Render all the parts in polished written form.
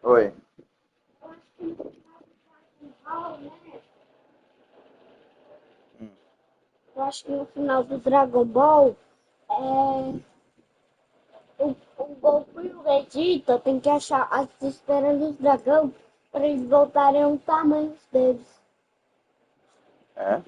Oi. Hum. Eu acho que no final do Dragon Ball, o Goku e o Vegeta tem que achar as esferas dos dragão para eles voltarem ao tamanho deles. É?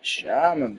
Chama.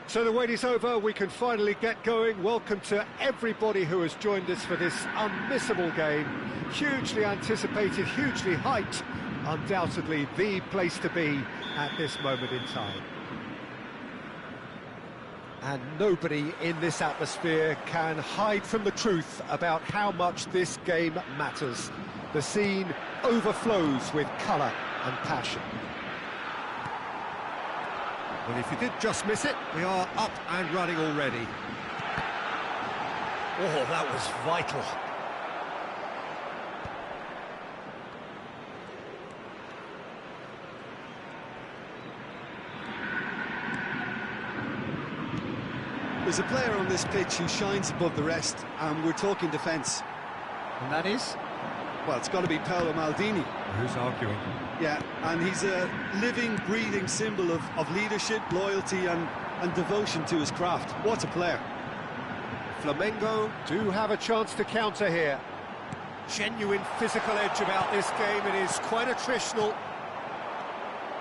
So the wait is over, we can finally get going. Welcome to everybody who has joined us for this unmissable game. Hugely anticipated, hugely hyped, undoubtedly the place to be at this moment in time. And nobody in this atmosphere can hide from the truth about how much this game matters. The scene overflows with colour and passion. Well, if you did just miss it, we are up and running already. Oh, that was vital. There's a player on this pitch who shines above the rest, and we're talking defence. And that is? Well, it's got to be Paolo Maldini. Who's arguing? Yeah, and he's a living, breathing symbol of leadership, loyalty and devotion to his craft. What a player. Flamengo do have a chance to counter here. Genuine physical edge about this game. It is quite attritional.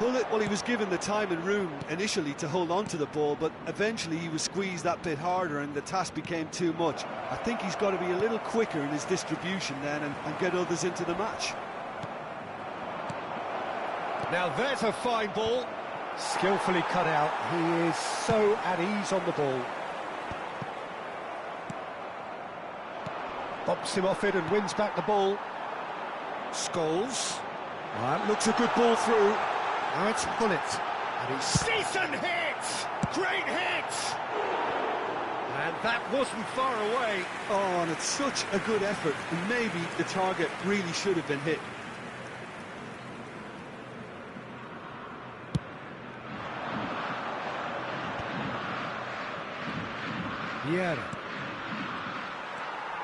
Well, he was given the time and room initially to hold on to the ball, but eventually he was squeezed that bit harder and the task became too much. I think he's got to be a little quicker in his distribution then and get others into the match. Now there's a fine ball. Skillfully cut out. He is so at ease on the ball. Bumps him off it and wins back the ball. Scholes. That looks a good ball through. Now it's Bullet. And he's decent hit! Great hit! And that wasn't far away. Oh, and it's such a good effort. And maybe the target really should have been hit. Yeah.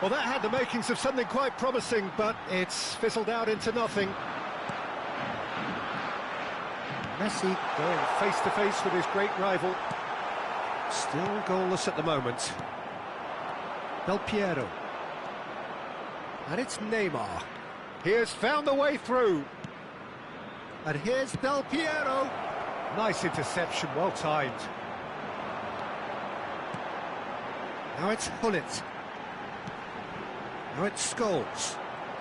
Well, that had the makings of something quite promising, but it's fizzled out into nothing. Messi going face to face with his great rival. Still goalless at the moment. Del Piero. And it's Neymar. He has found the way through. And here's Del Piero. Nice interception, well timed. Now it's Hullet. Now it's Scholes.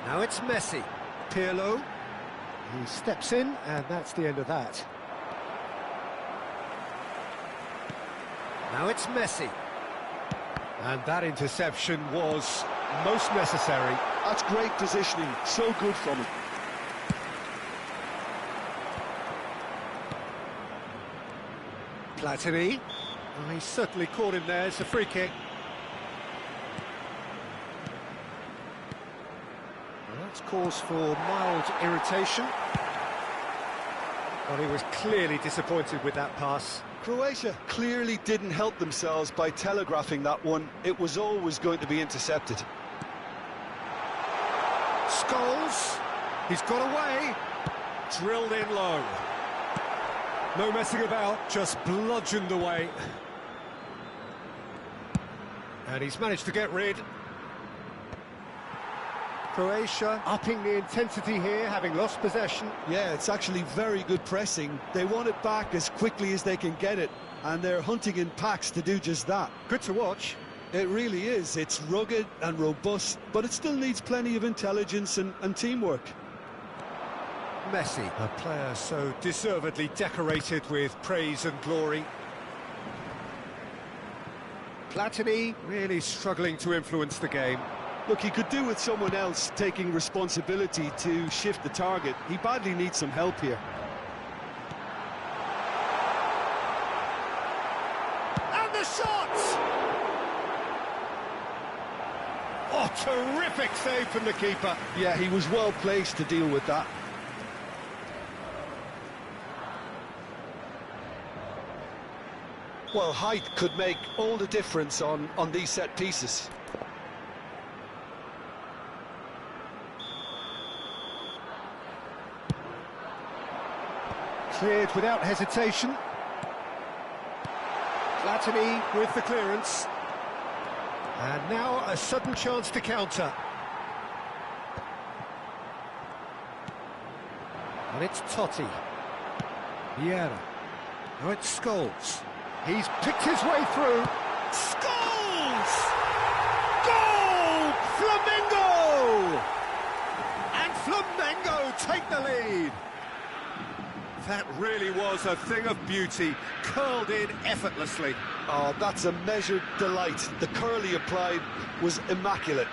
Now it's Messi. Pirlo. He steps in, and that's the end of that. Now it's Messi. And that interception was most necessary. That's great positioning, so good from him. Platini. Oh, he certainly caught him there. It's a free kick. Well, that's cause for mild irritation. But he was clearly disappointed with that pass. Croatia clearly didn't help themselves by telegraphing that one. It was always going to be intercepted. Scholes. He's got away. Drilled in low. No messing about, just bludgeoned away. And he's managed to get rid. Croatia upping the intensity here, having lost possession. Yeah, it's actually very good pressing. They want it back as quickly as they can get it, and they're hunting in packs to do just that. Good to watch. It really is. It's rugged and robust, but it still needs plenty of intelligence and teamwork. Messi, a player so deservedly decorated with praise and glory. Platini really struggling to influence the game. Look, he could do with someone else taking responsibility to shift the target. He badly needs some help here. And the shot! Oh, terrific save from the keeper. Yeah, he was well placed to deal with that. Well, height could make all the difference on these set pieces. Cleared without hesitation. Platini with the clearance. And now a sudden chance to counter. And it's Totti. Vieira. Now it's Scholes. He's picked his way through. Scholes! Goal! Flamengo! And Flamengo take the lead. That really was a thing of beauty, curled in effortlessly. Oh, that's a measured delight. The curl he applied was immaculate.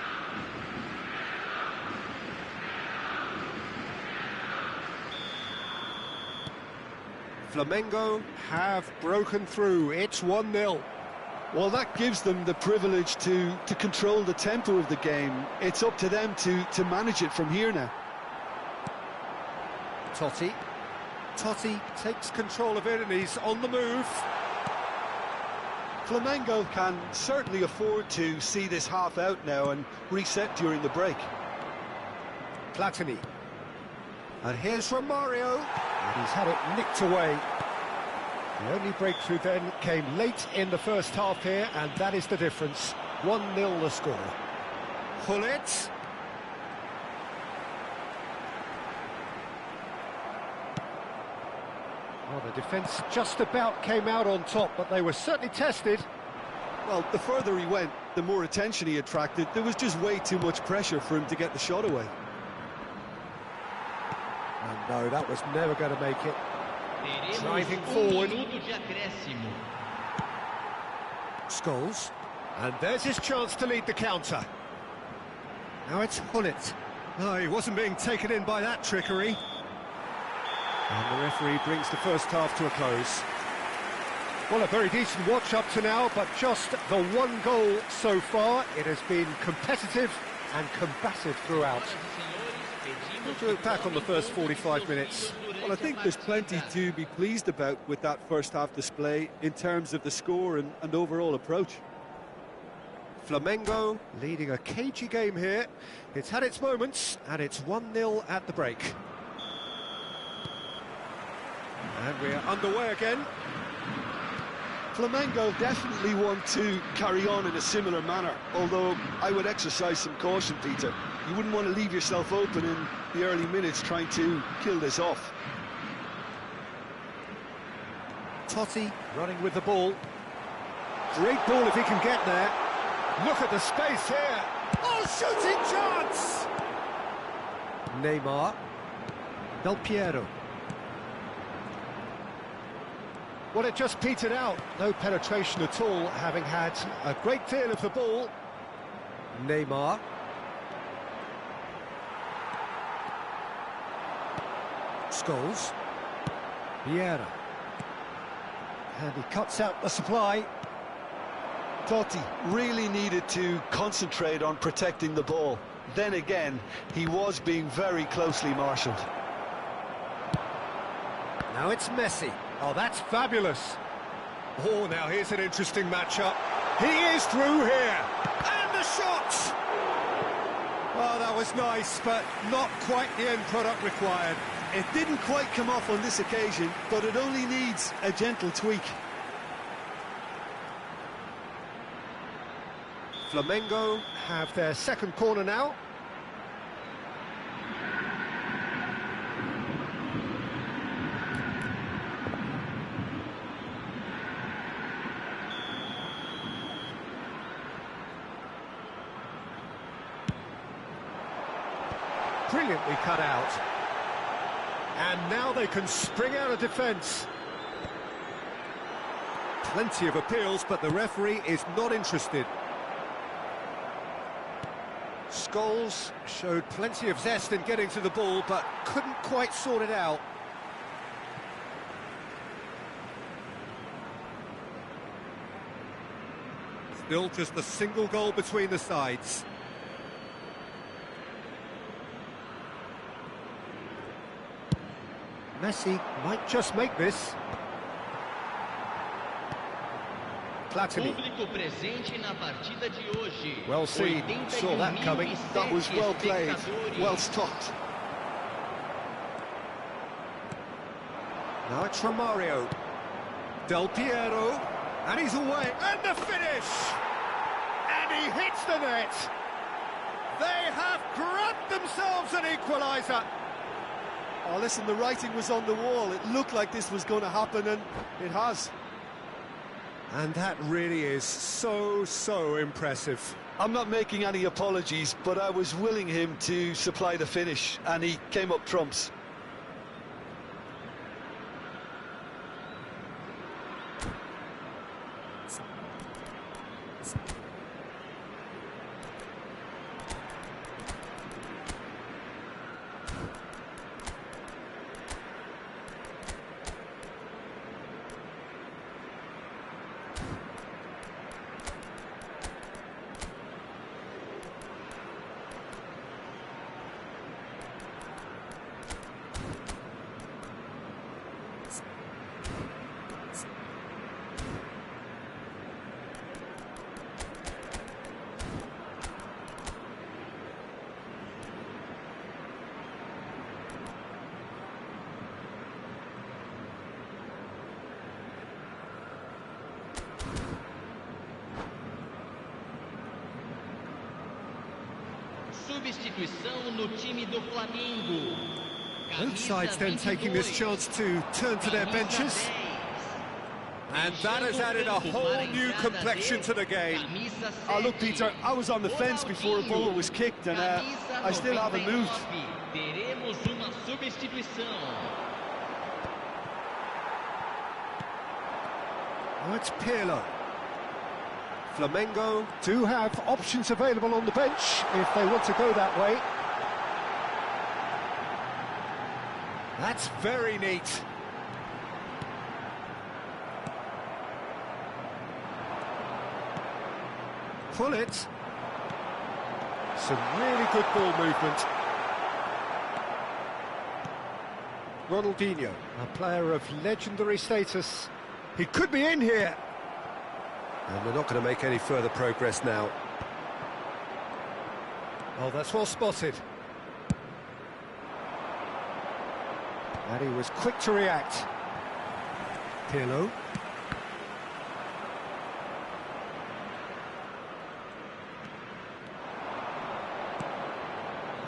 Flamengo have broken through. It's 1-0. Well, that gives them the privilege to control the tempo of the game. It's up to them to manage it from here now. Totti. Totti takes control of it and he's on the move. Flamengo can certainly afford to see this half out now and reset during the break. Platini. And here's Romario. And he's had it nicked away. The only breakthrough then came late in the first half here, and that is the difference. 1-0 the score. Hullet. Well, the defence just about came out on top, but they were certainly tested. Well, the further he went, the more attention he attracted. There was just way too much pressure for him to get the shot away. And no, that was never going to make it. Driving forward. Scholes. And there's his chance to lead the counter. Now it's Hullet. No, he wasn't being taken in by that trickery. And the referee brings the first half to a close. Well, a very decent watch up to now, but just the one goal so far. It has been competitive and combative throughout. What do you look back on the first 45 minutes? Well, I think there's plenty to be pleased about with that first half display in terms of the score and overall approach. Flamengo leading a cagey game here. It's had its moments, and it's 1-0 at the break. And we're underway again. Flamengo definitely want to carry on in a similar manner, although I would exercise some caution, Peter. You wouldn't want to leave yourself open in the early minutes trying to kill this off. Totti running with the ball. Great ball if he can get there. Look at the space here. Oh, shooting chance! Neymar. Del Piero. Well, it just petered out. No penetration at all, having had a great deal of the ball. Neymar. Scholes. Vieira. And he cuts out the supply. Totti really needed to concentrate on protecting the ball. Then again, he was being very closely marshalled. Now it's Messi. Oh, that's fabulous. Oh, now here's an interesting matchup. He is through here. And the shot! Oh, that was nice, but not quite the end product required. It didn't quite come off on this occasion, but it only needs a gentle tweak. Flamengo have their second corner now. Brilliantly cut out. And now they can spring out of defence. Plenty of appeals, but the referee is not interested. Scholes showed plenty of zest in getting to the ball, but couldn't quite sort it out. Still just a single goal between the sides. Messi might just make this. Platini. Well seen, saw that coming. That was well played, well stopped. Now it's Romario. Del Piero. And he's away. And the finish! And he hits the net. They have grabbed themselves an equaliser. Oh, listen, the writing was on the wall. It looked like this was going to happen, and it has. And that really is so impressive. I'm not making any apologies, but I was willing him to supply the finish, and he came up trumps. Both sides then taking this chance to turn to their benches. And that has added a whole new complexion to the game. Oh, look, Peter, I was on the fence before the ball was kicked, and I still haven't moved. Now it's Pirlo. Flamengo do have options available on the bench if they want to go that way. That's very neat. Pull it. Some really good ball movement. Ronaldinho, a player of legendary status. He could be in here. And they're not going to make any further progress now. Oh, that's well spotted. And he was quick to react. Pirlo.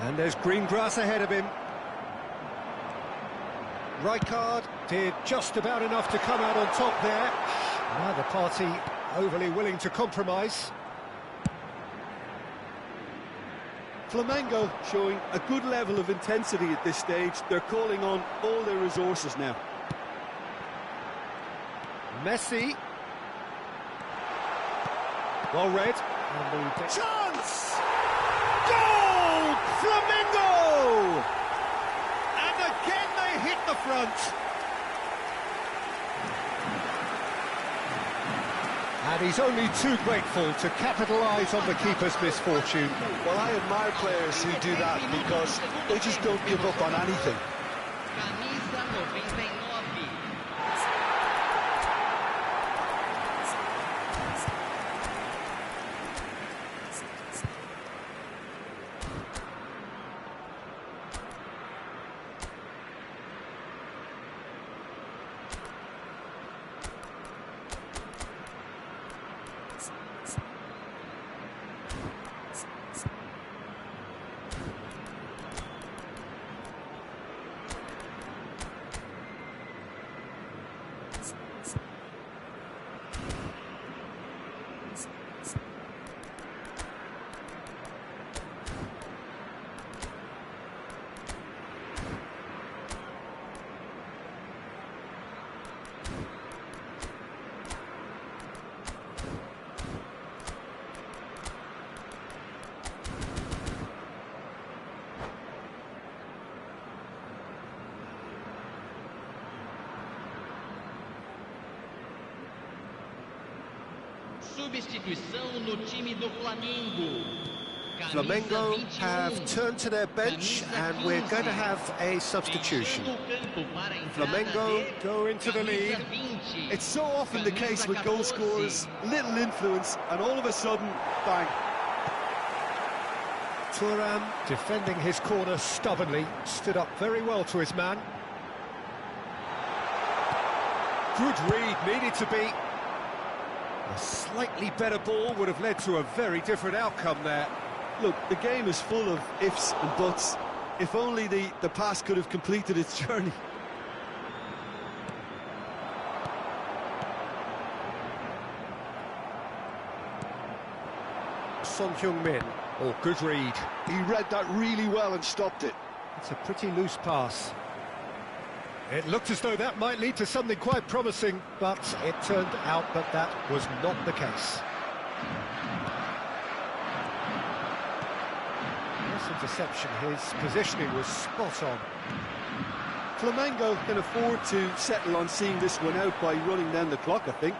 And there's green grass ahead of him. Rijkaard did just about enough to come out on top there. Neither party overly willing to compromise. Flamengo showing a good level of intensity at this stage. They're calling on all their resources now. Messi. Well read. Chance! Goal! Flamengo! And again they hit the front. And he's only too grateful to capitalise on the keeper's misfortune. Well, I admire players who do that because they just don't give up on anything. Substituição no time do Flamengo. Flamengo have turned to their bench and we're going to have a substitution. Flamengo go into the lead. It's so often the case with goal scorers, little influence, and all of a sudden, bang. Thuram defending his corner stubbornly, stood up very well to his man. Good read, needed to be. A slightly better ball would have led to a very different outcome there. Look, the game is full of ifs and buts. If only the pass could have completed its journey. Son Heung-min. Oh, good read. He read that really well and stopped it. It's a pretty loose pass. It looked as though that might lead to something quite promising, but it turned out that that was not the case. Nice interception, his positioning was spot on. Flamengo can afford to settle on seeing this one out by running down the clock, I think.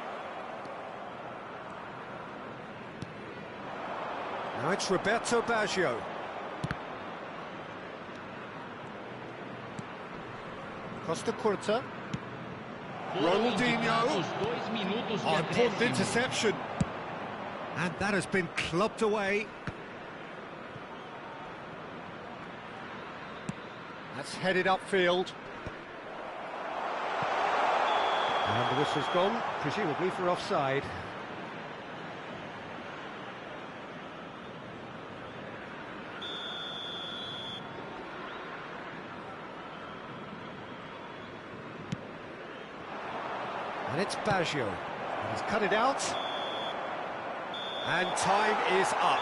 Now it's Roberto Baggio. Costa Curta. Ronaldinho. Oh, important interception. And that has been clubbed away. That's headed upfield. And the whistle's gone, presumably for offside. And it's Baggio. He's cut it out. And time is up.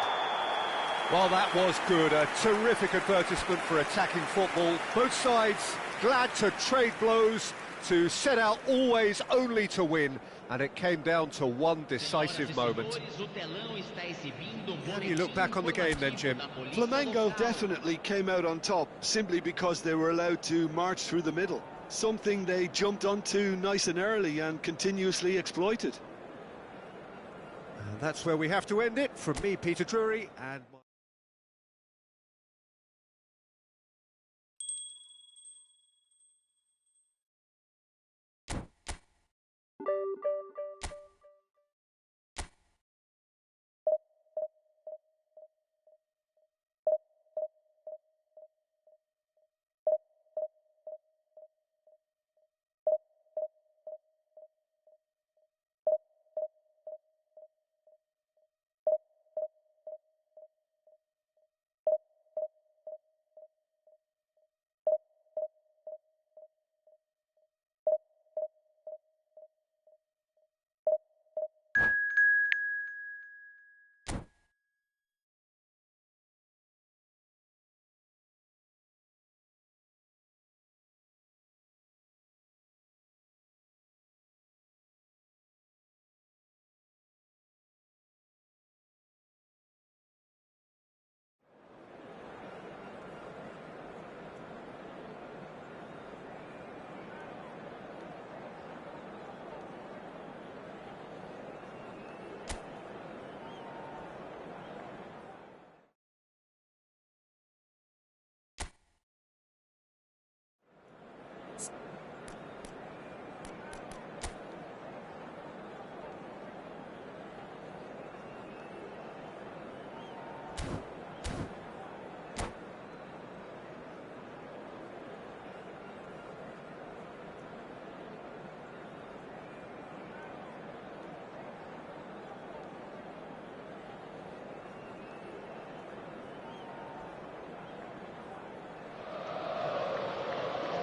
Well, that was good. A terrific advertisement for attacking football. Both sides glad to trade blows, to set out always only to win. And it came down to one decisive moment. How do you look back on the game then, Jim? Flamengo definitely came out on top simply because they were allowed to march through the middle. Something they jumped onto nice and early and continuously exploited. And that's where we have to end it. From me, Peter Drury, and...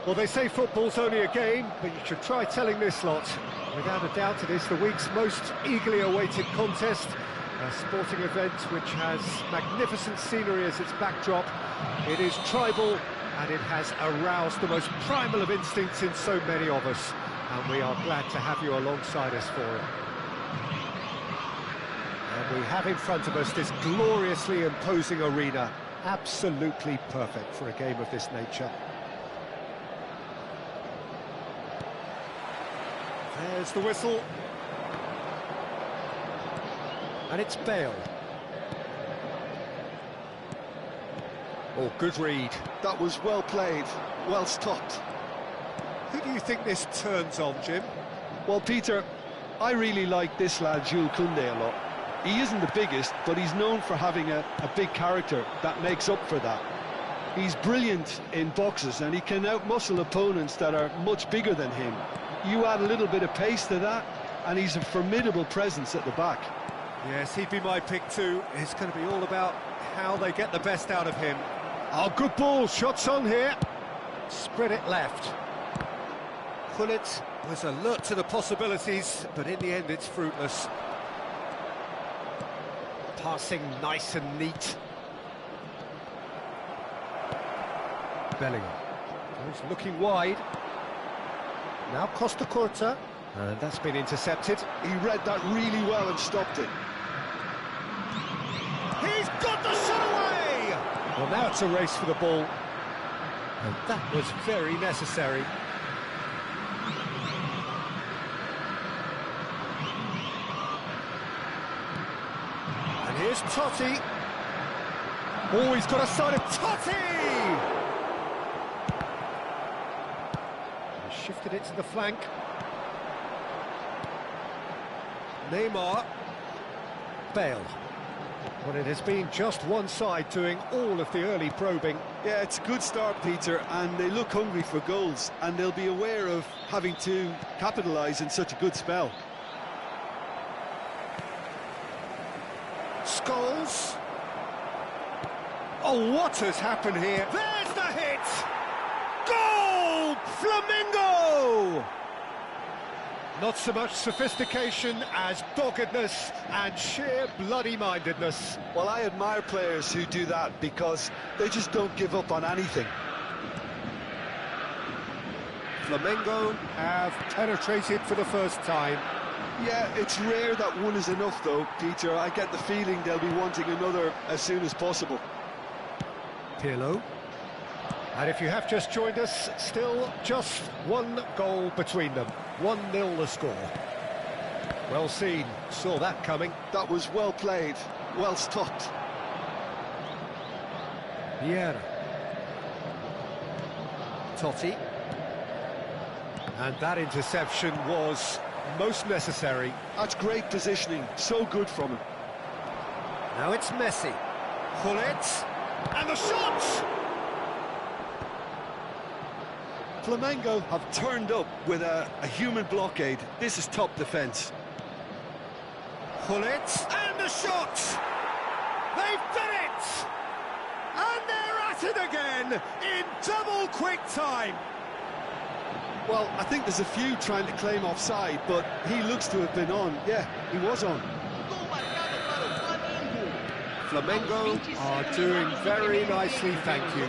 Well, they say football's only a game, but you should try telling this lot. Without a doubt, it is the week's most eagerly awaited contest. A sporting event which has magnificent scenery as its backdrop. It is tribal, and it has aroused the most primal of instincts in so many of us. And we are glad to have you alongside us for it. And we have in front of us this gloriously imposing arena. Absolutely perfect for a game of this nature. There's the whistle. And it's Bale. Oh, good read. That was well played, well stopped. Who do you think this turns on, Jim? Well, Peter, I really like this lad, Jules Koundé, a lot. He isn't the biggest, but he's known for having a big character that makes up for that. He's brilliant in boxes, and he can outmuscle opponents that are much bigger than him. You add a little bit of pace to that, and he's a formidable presence at the back. Yes, he'd be my pick too. It's going to be all about how they get the best out of him. Oh, good ball, shots on here. Spread it left. Gullit was alert to the possibilities, but in the end it's fruitless. Passing nice and neat. Bellingham. He's looking wide. Now Costa Curta. And that's been intercepted. He read that really well and stopped it. He's got the shot away! Well, now it's a race for the ball. And that was very necessary. And here's Totti. Oh, he's got a side of Totti! He shifted it to the flank. Neymar. Bale. Well, it has been just one side doing all of the early probing. Yeah, it's a good start, Peter, and they look hungry for goals, and they'll be aware of having to capitalise in such a good spell. Scholes. Oh, what has happened here? There's the hit! Goal! Flamengo! Not so much sophistication as doggedness and sheer bloody-mindedness. Well, I admire players who do that because they just don't give up on anything. Flamengo have penetrated for the first time. Yeah, it's rare that one is enough, though, Peter. I get the feeling they'll be wanting another as soon as possible. Pirlo. And if you have just joined us, still just one goal between them. 1-0 the score. Well seen, saw that coming. That was well played, well stopped. Vieira. Totti. And that interception was most necessary. That's great positioning, so good from him. Now it's Messi. Gullit. And the shot! Flamengo have turned up with a human blockade. This is top defence. Gullit. And the shot! They've done it! And they're at it again in double quick time. Well, I think there's a few trying to claim offside, but he looks to have been on. Yeah, he was on. Flamengo are doing very nicely, thank you.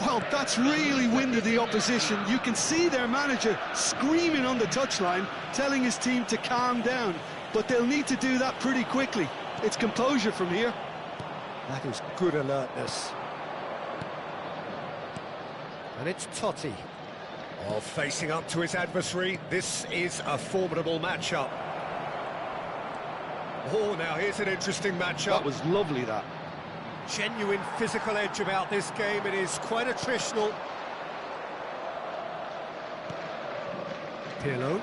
Well, that's really winded the opposition. You can see their manager screaming on the touchline, telling his team to calm down. But they'll need to do that pretty quickly. It's composure from here. That is good alertness. And it's Totti. Well, facing up to his adversary, this is a formidable matchup. Oh, now here's an interesting matchup. That was lovely, that. Genuine physical edge about this game. It is quite attritional. Pirlo.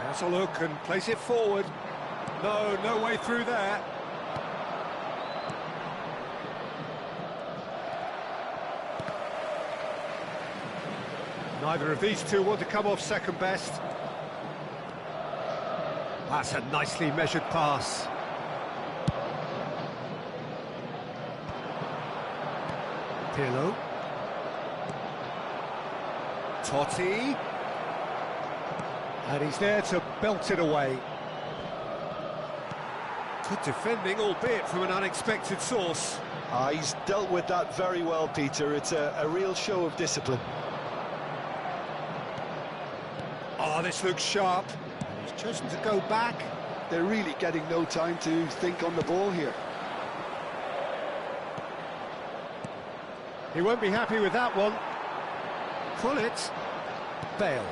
Has a look and place it forward. No way through there. Neither of these two want to come off second best. That's a nicely measured pass. Pirlo. Totti. And he's there to belt it away. Good defending, albeit from an unexpected source. He's dealt with that very well, Peter. It's a real show of discipline. Oh, this looks sharp. He's chosen to go back. They're really getting no time to think on the ball here. He won't be happy with that one. Pull it. Bale.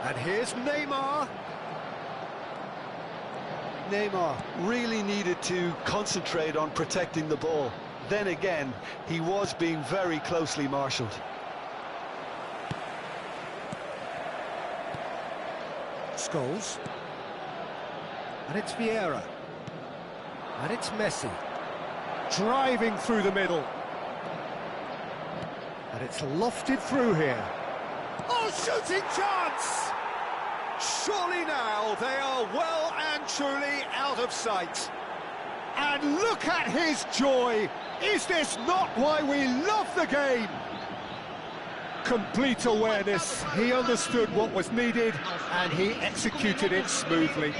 And here's Neymar. Neymar really needed to concentrate on protecting the ball. Then again, he was being very closely marshalled. Scholes. And it's Vieira. And it's Messi. Driving through the middle. And it's lofted through here. Oh, shooting chance! Surely now they are well and truly out of sight. And look at his joy! Is this not why we love the game? Complete awareness, he understood what was needed and he executed it smoothly.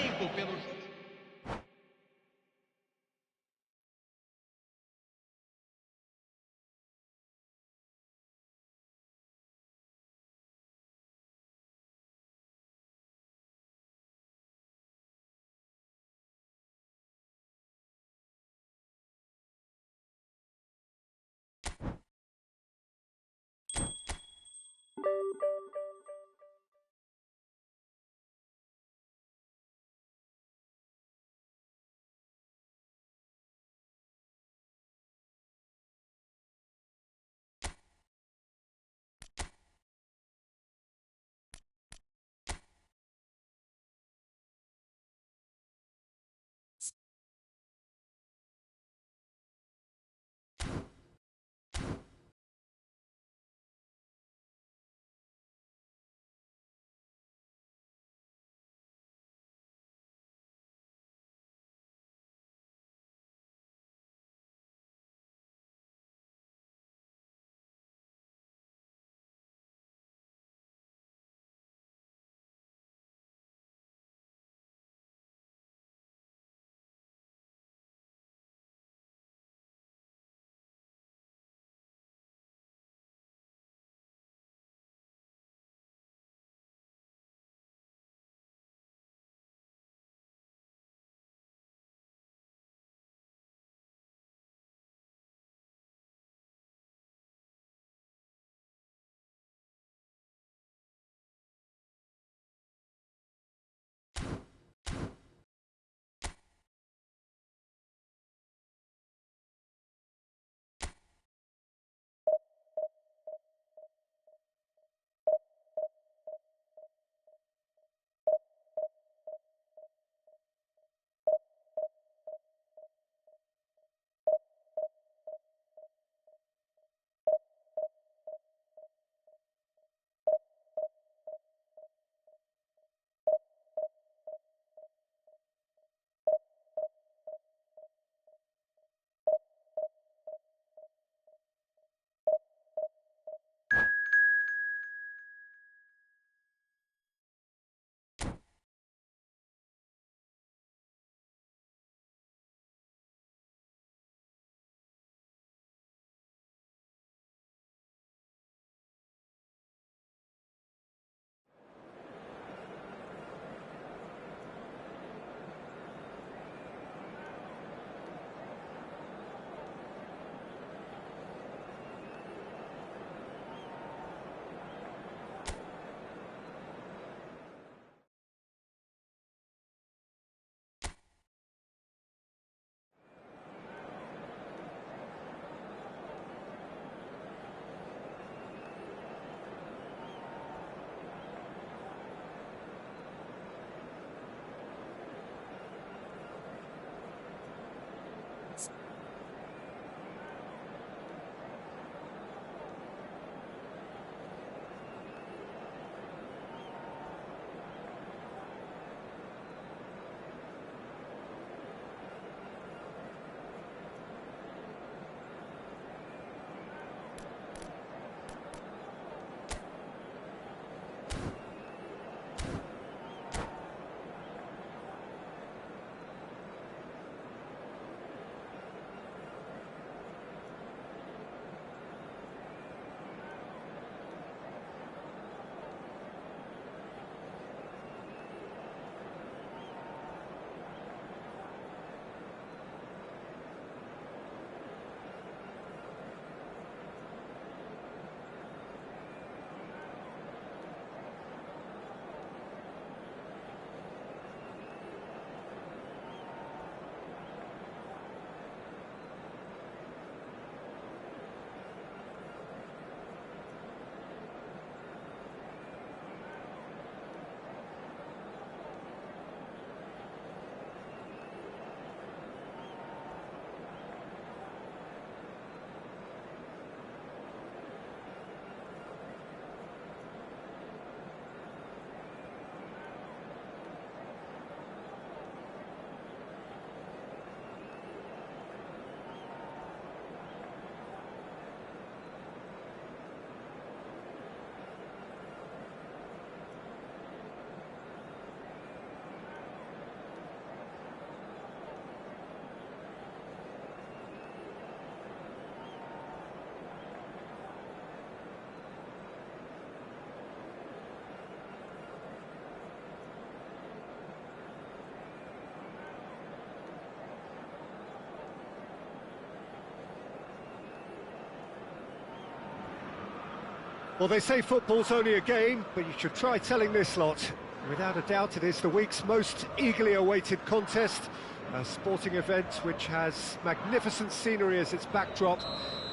Well, they say football's only a game, but you should try telling this lot. Without a doubt, it is the week's most eagerly awaited contest, a sporting event which has magnificent scenery as its backdrop.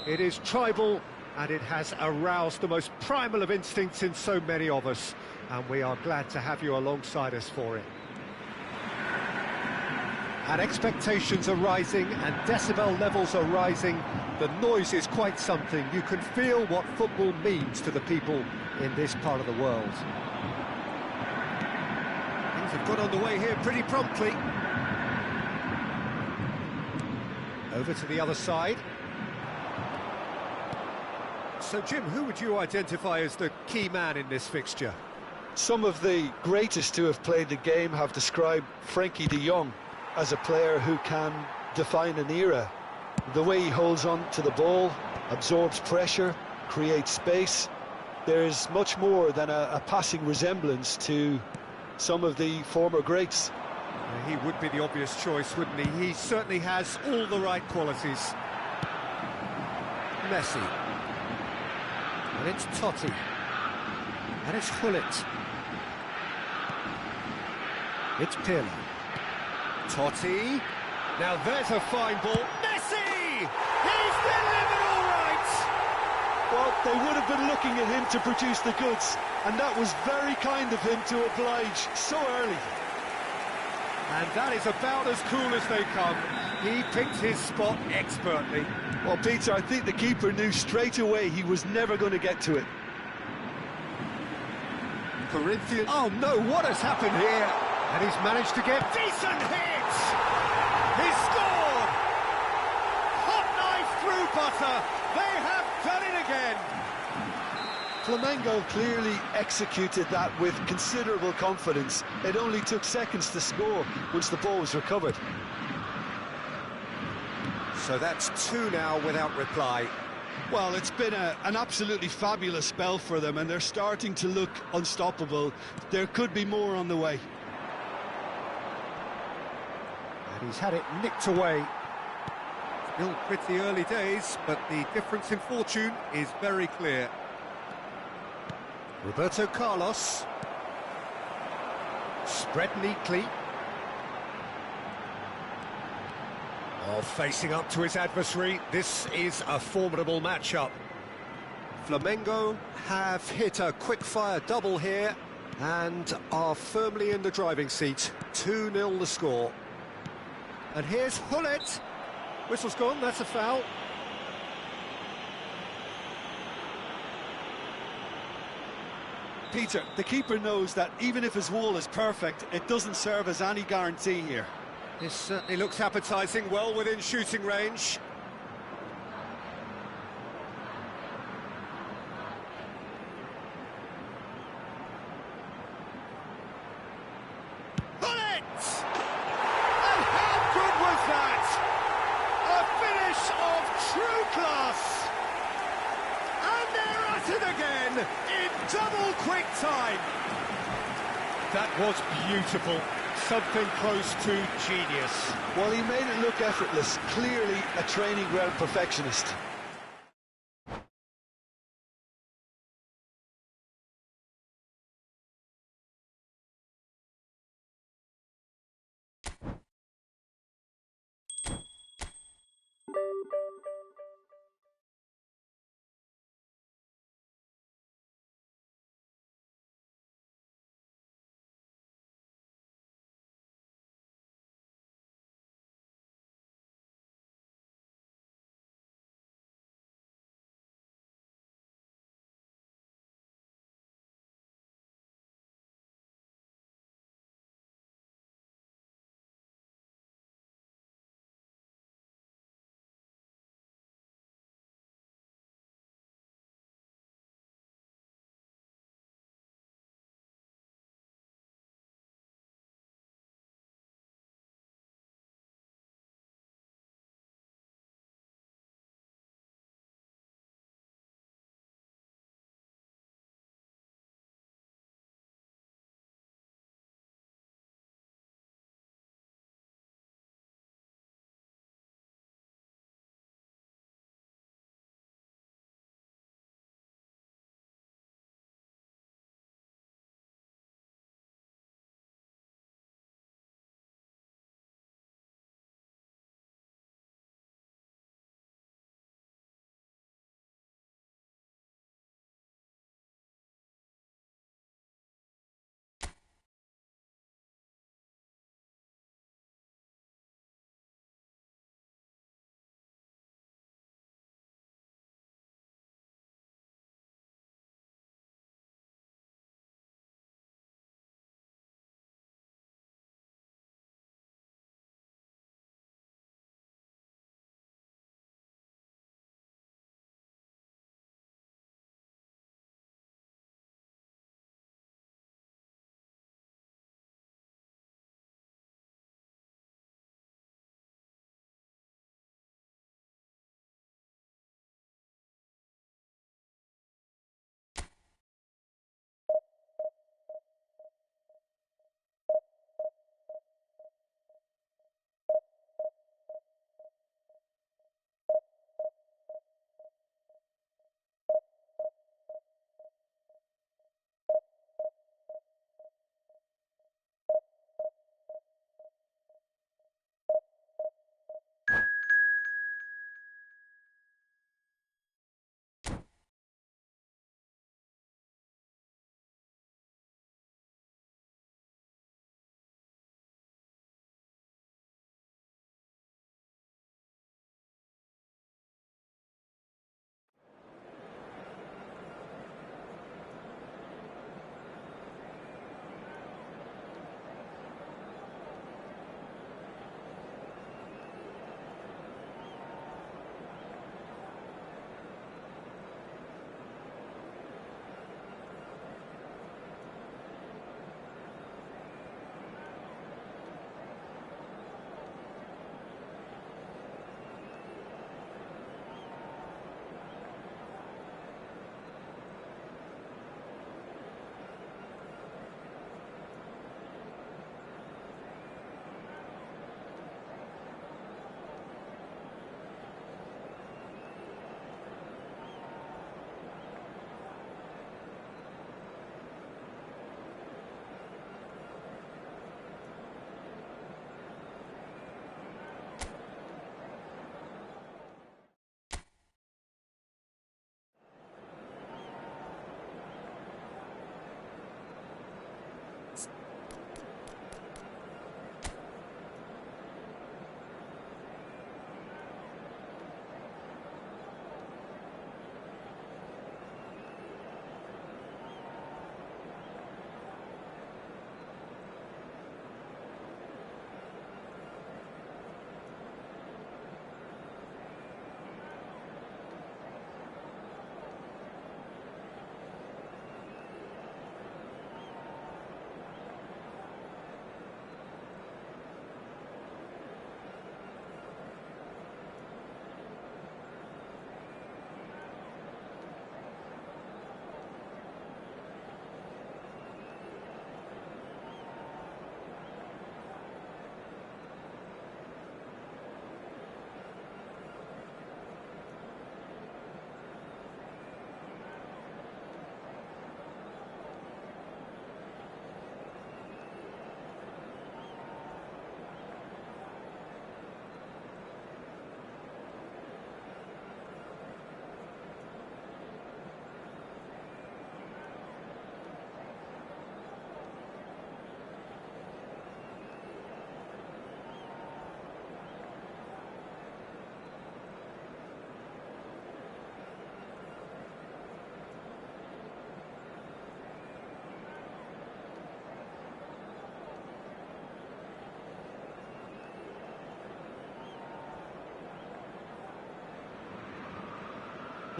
It is tribal, and it has aroused the most primal of instincts in so many of us, and we are glad to have you alongside us for it. And expectations are rising, and decibel levels are rising. The noise is quite something. You can feel what football means to the people in this part of the world. Things have got underway here pretty promptly. Over to the other side. So, Jim, who would you identify as the key man in this fixture? Some of the greatest who have played the game have described Frankie de Jong as a player who can define an era. The way he holds on to the ball, absorbs pressure, creates space. There's much more than a passing resemblance to some of the former greats. He would be the obvious choice, wouldn't he? He certainly has all the right qualities. Messi. And it's Totti. And it's Gullit. It's Pirlo. Totti. Now there's a fine ball. Messi! He's delivered all right! Well, they would have been looking at him to produce the goods, and that was very kind of him to oblige so early. And that is about as cool as they come. He picked his spot expertly. Well, Peter, I think the keeper knew straight away he was never going to get to it. Corinthian. Oh no, what has happened here? And he's managed to get decent hits! He's scored! Hot knife through butter! They have done it again! Flamengo clearly executed that with considerable confidence. It only took seconds to score once the ball was recovered. So that's two now without reply. Well, it's been an absolutely fabulous spell for them, and they're starting to look unstoppable. There could be more on the way. And he's had it nicked away. Still pretty early days, but the difference in fortune is very clear. Roberto Carlos. Spread neatly. Oh, facing up to his adversary, this is a formidable matchup. Flamengo have hit a quick-fire double here and are firmly in the driving seat. 2-0 the score. And here's Gullit. Whistle's gone, that's a foul. Peter, the keeper knows that even if his wall is perfect, it doesn't serve as any guarantee here. This certainly looks appetising, well within shooting range. Gullit! And how good was that? A finish of true class! And they're at it again, in double quick time. That was beautiful. Something close to genius. Well, he made it look effortless. Clearly a training ground perfectionist.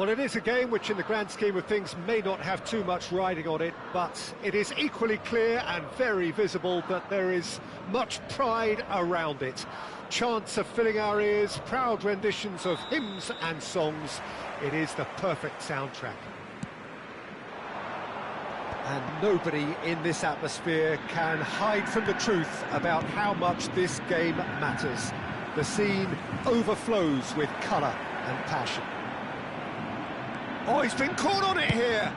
Well, it is a game which in the grand scheme of things may not have too much riding on it, but it is equally clear and very visible that there is much pride around it. Chants are filling our ears, proud renditions of hymns and songs. It is the perfect soundtrack. And nobody in this atmosphere can hide from the truth about how much this game matters. The scene overflows with colour and passion. Oh, he's been caught on it here!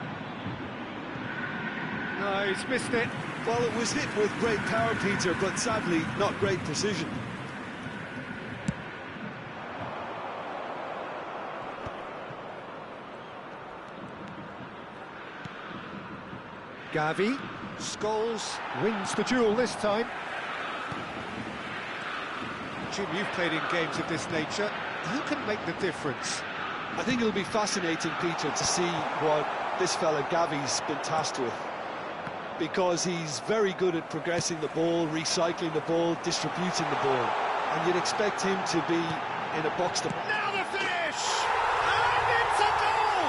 No, he's missed it. Well, it was hit with great power, Peter, but sadly not great precision. Gavi, Scholes wins the duel this time. Jim, you've played in games of this nature. Who can make the difference? I think it'll be fascinating, Peter, to see what this fella Gavi's been tasked with. Because he's very good at progressing the ball, recycling the ball, distributing the ball. And you'd expect him to be in a box to... Now the finish! And it's a goal!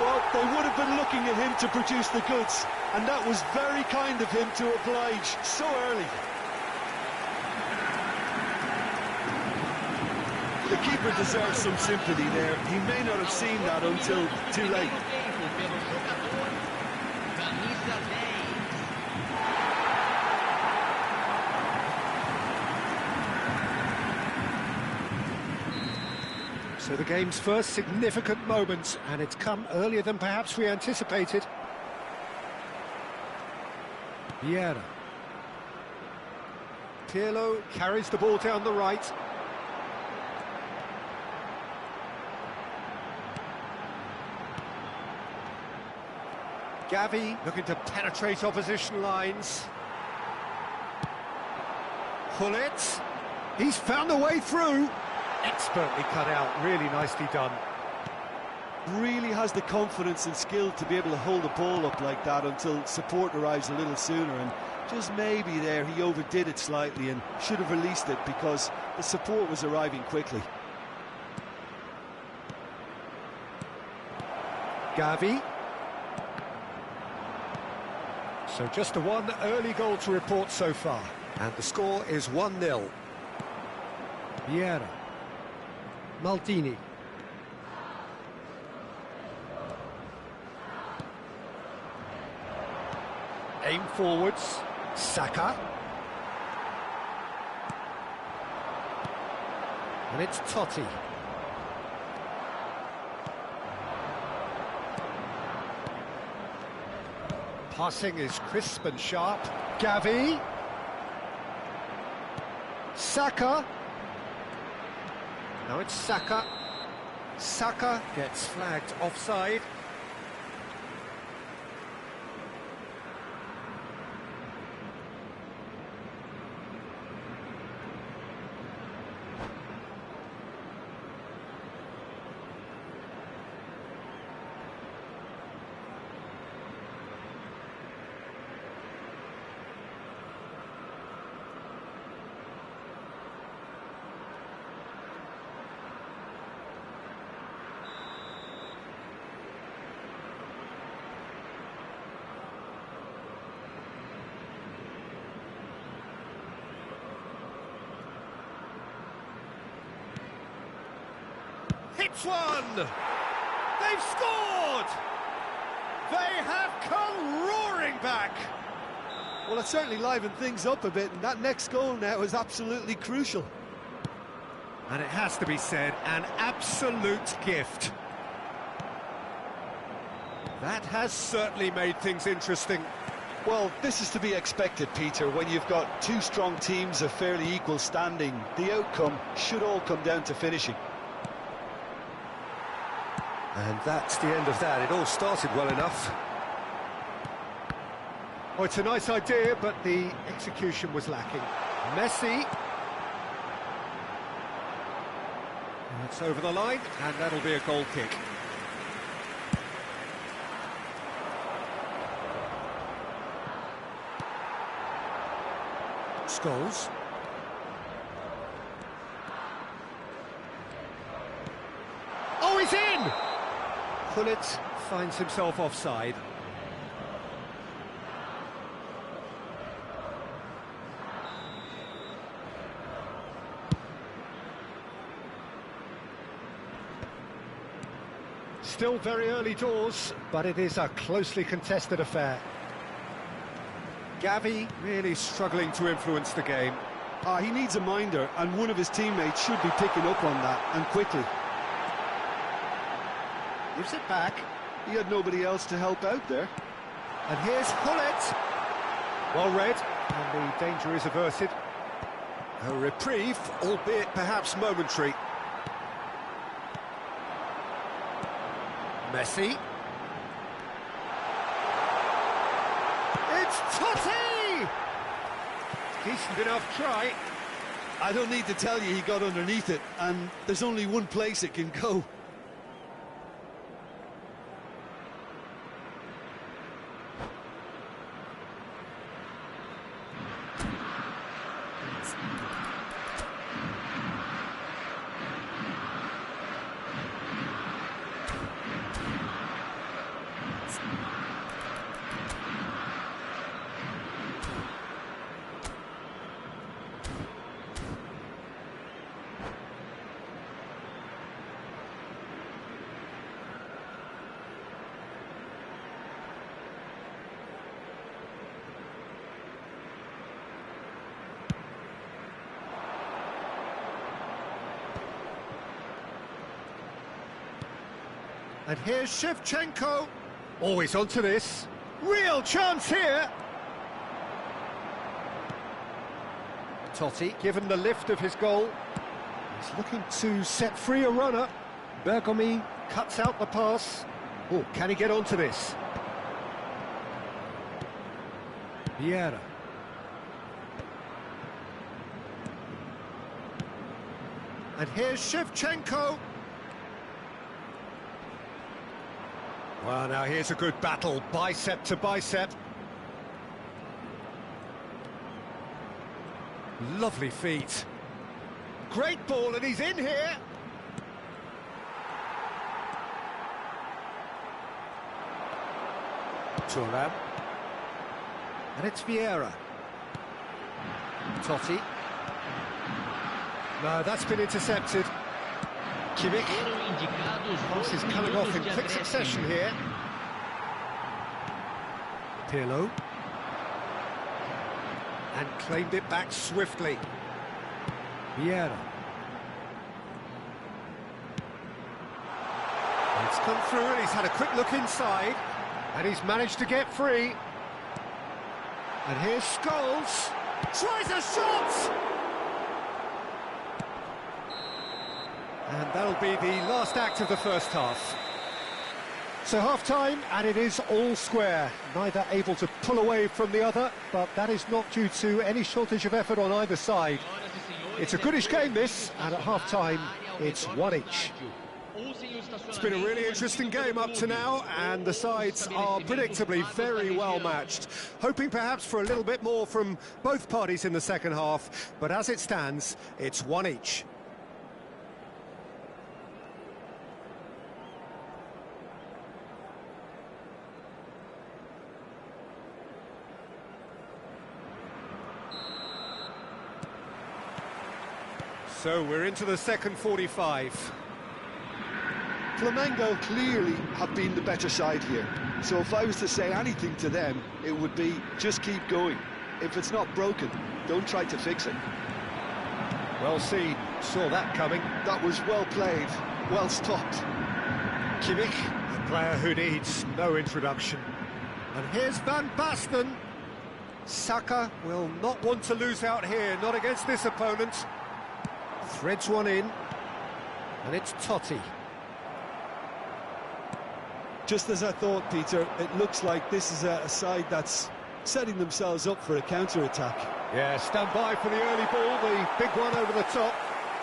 Well, they would have been looking at him to produce the goods. And that was very kind of him to oblige so early. The keeper deserves some sympathy there. He may not have seen that until too late. So the game's first significant moment, and it's come earlier than perhaps we anticipated. Vieira. Pirlo carries the ball down the right. Gavi looking to penetrate opposition lines. Hullet. He's found a way through. Expertly cut out, really nicely done. Really has the confidence and skill to be able to hold the ball up like that until support arrives a little sooner, and just maybe there he overdid it slightly and should have released it because the support was arriving quickly. Gavi. So just the one early goal to report so far, and the score is 1-0. Vieira. Maldini. Aim forwards. Saka. And it's Totti. Passing is crisp and sharp. Gavi. Saka. Now it's Saka. Saka gets flagged offside. Hits one! They've scored! They have come roaring back! Well, it certainly livened things up a bit, and that next goal now is absolutely crucial. And it has to be said, an absolute gift. That has certainly made things interesting. Well, this is to be expected, Peter, when you've got two strong teams of fairly equal standing. The outcome should all come down to finishing. And that's the end of that. It all started well enough. Oh, it's a nice idea, but the execution was lacking. Messi. It's over the line, and that'll be a goal kick. Scholes. Oh, he's in! Pullet finds himself offside. Still very early doors, but it is a closely contested affair. Gavi really struggling to influence the game. He needs a minder, and one of his teammates should be picking up on that, and quickly. Gives it back. He had nobody else to help out there. And here's Pullet. Well read, and the danger is averted. A reprieve, albeit perhaps momentary. Messi. It's Totti! Decent enough try. I don't need to tell you he got underneath it, and there's only one place it can go. And here's Shevchenko. Always onto this. Real chance here. Totti, given the lift of his goal, he's looking to set free a runner. Bergomi cuts out the pass. Oh, can he get onto this? Vieira. And here's Shevchenko. Well, now here's a good battle, bicep to bicep. Lovely feet. Great ball, and he's in here. Thuram. And it's Vieira. Totti. No, that's been intercepted. Kimmich. Pass is coming off in quick succession here. Pirlo. And claimed it back swiftly. Vieira. It's come through and he's had a quick look inside. And he's managed to get free. And here's Scholes. Tries a shot! And that'll be the last act of the first half. So half-time, and it is all square. Neither able to pull away from the other, but that is not due to any shortage of effort on either side. It's a goodish game, this, and at half-time, it's one each. It's been a really interesting game up to now, and the sides are predictably very well matched. Hoping perhaps for a little bit more from both parties in the second half, but as it stands, it's one each. So we're into the second 45. Flamengo clearly have been the better side here. So if I was to say anything to them, it would be just keep going. If it's not broken, don't try to fix it. Well seen, saw that coming. That was well played, well stopped. Kimmich, a player who needs no introduction. And here's Van Basten. Saka will not want to lose out here, not against this opponent. Threads one in, and it's Totti. Just as I thought, Peter, it looks like this is a side that's setting themselves up for a counter-attack. Yeah, stand by for the early ball, the big one over the top.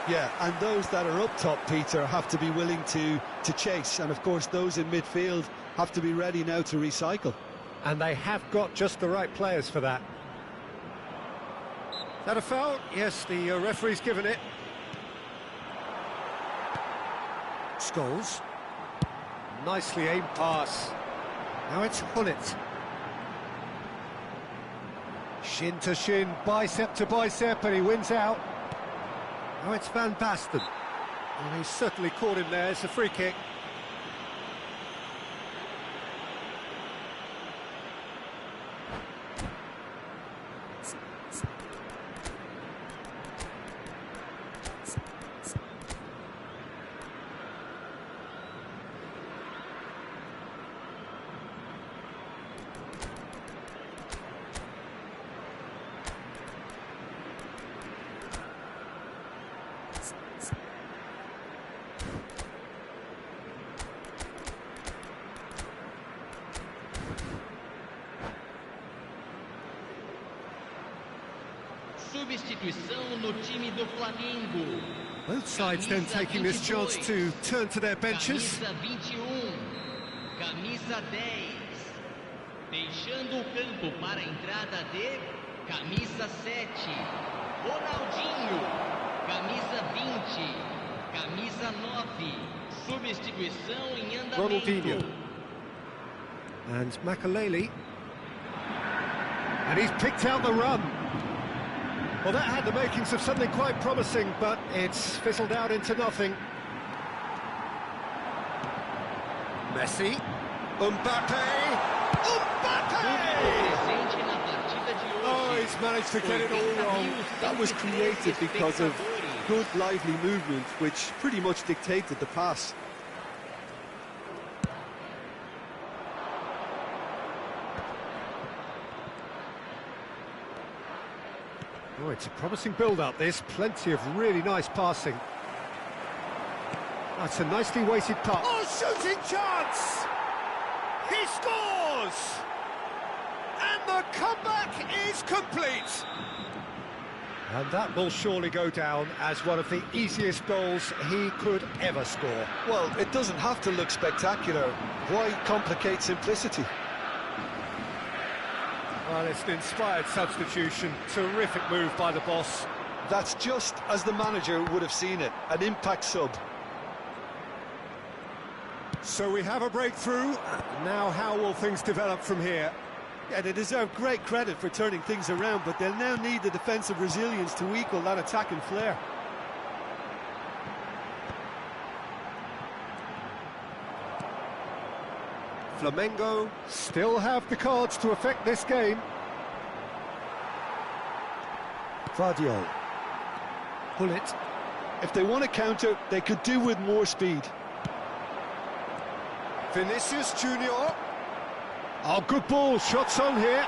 Yeah, and those that are up top, Peter, have to be willing to chase. And, of course, those in midfield have to be ready now to recycle. And they have got just the right players for that. Is that a foul? Yes, the referee's given it. Scholes. Nicely aimed pass. Now it's Hullet. Shin to shin, bicep to bicep, and he wins out. Now it's Van Basten. And he's certainly caught him there. It's a free kick. Substituição no time do Flamengo. Both sides then taking this chance to turn to their benches. Camisa 21, camisa 10. Deixando o campo para a entrada de camisa 7, Ronaldinho. Camisa 20, camisa 9. Substituição em andamento. Ronaldinho. And Makaleli. And he's picked out the run. Well, that had the makings of something quite promising, but it's fizzled out into nothing. Messi. Mbappe! Presente na partida de hoje. Oh, he's managed to get it all wrong. That was created because of good, lively movement, which pretty much dictated the pass. Oh, it's a promising build-up, this. Plenty of really nice passing. That's a nicely weighted puck. Oh, shooting chance! He scores! And the comeback is complete! And that will surely go down as one of the easiest goals he could ever score. Well, it doesn't have to look spectacular. Why complicate simplicity? Well, it's an inspired substitution. Terrific move by the boss. That's just as the manager would have seen it, an impact sub. So we have a breakthrough. Now how will things develop from here? Yeah, they deserve great credit for turning things around, but they'll now need the defensive resilience to equal that attacking flair. Flamengo still have the cards to affect this game. Vardio. Hullet. If they want to counter, they could do with more speed. Vinicius Junior. Oh, good ball. Shots on here.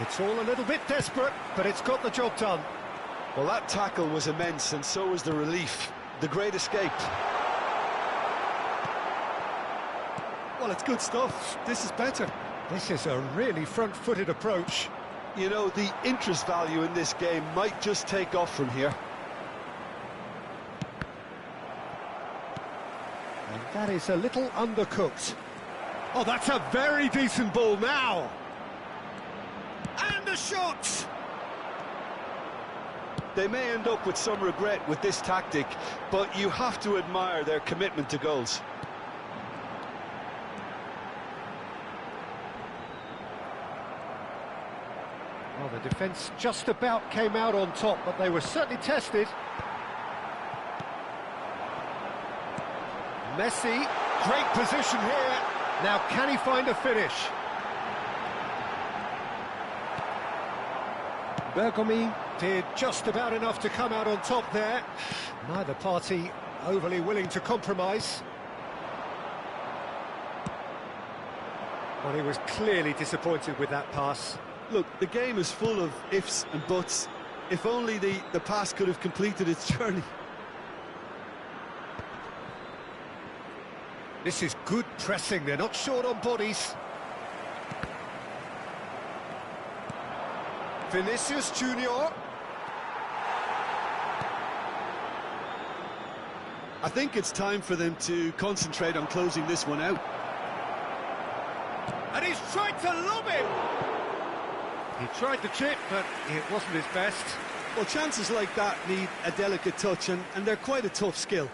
It's all a little bit desperate, but it's got the job done. Well, that tackle was immense, and so was the relief. The great escape. Well, it's good stuff. This is better. This is a really front-footed approach. You know, the interest value in this game might just take off from here. And that is a little undercooked. Oh, that's a very decent ball now. And a shot! They may end up with some regret with this tactic, but you have to admire their commitment to goals. Well, the defence just about came out on top, but they were certainly tested. Messi, great position here. Now, can he find a finish? Bergomi did just about enough to come out on top there. Neither party overly willing to compromise. Well, he was clearly disappointed with that pass. Look, the game is full of ifs and buts. If only the pass could have completed its journey. This is good pressing, they're not short on bodies. Vinicius Junior. I think it's time for them to concentrate on closing this one out. And he's tried to lob him! He tried the chip, but it wasn't his best. Well, chances like that need a delicate touch, and they're quite a tough skill.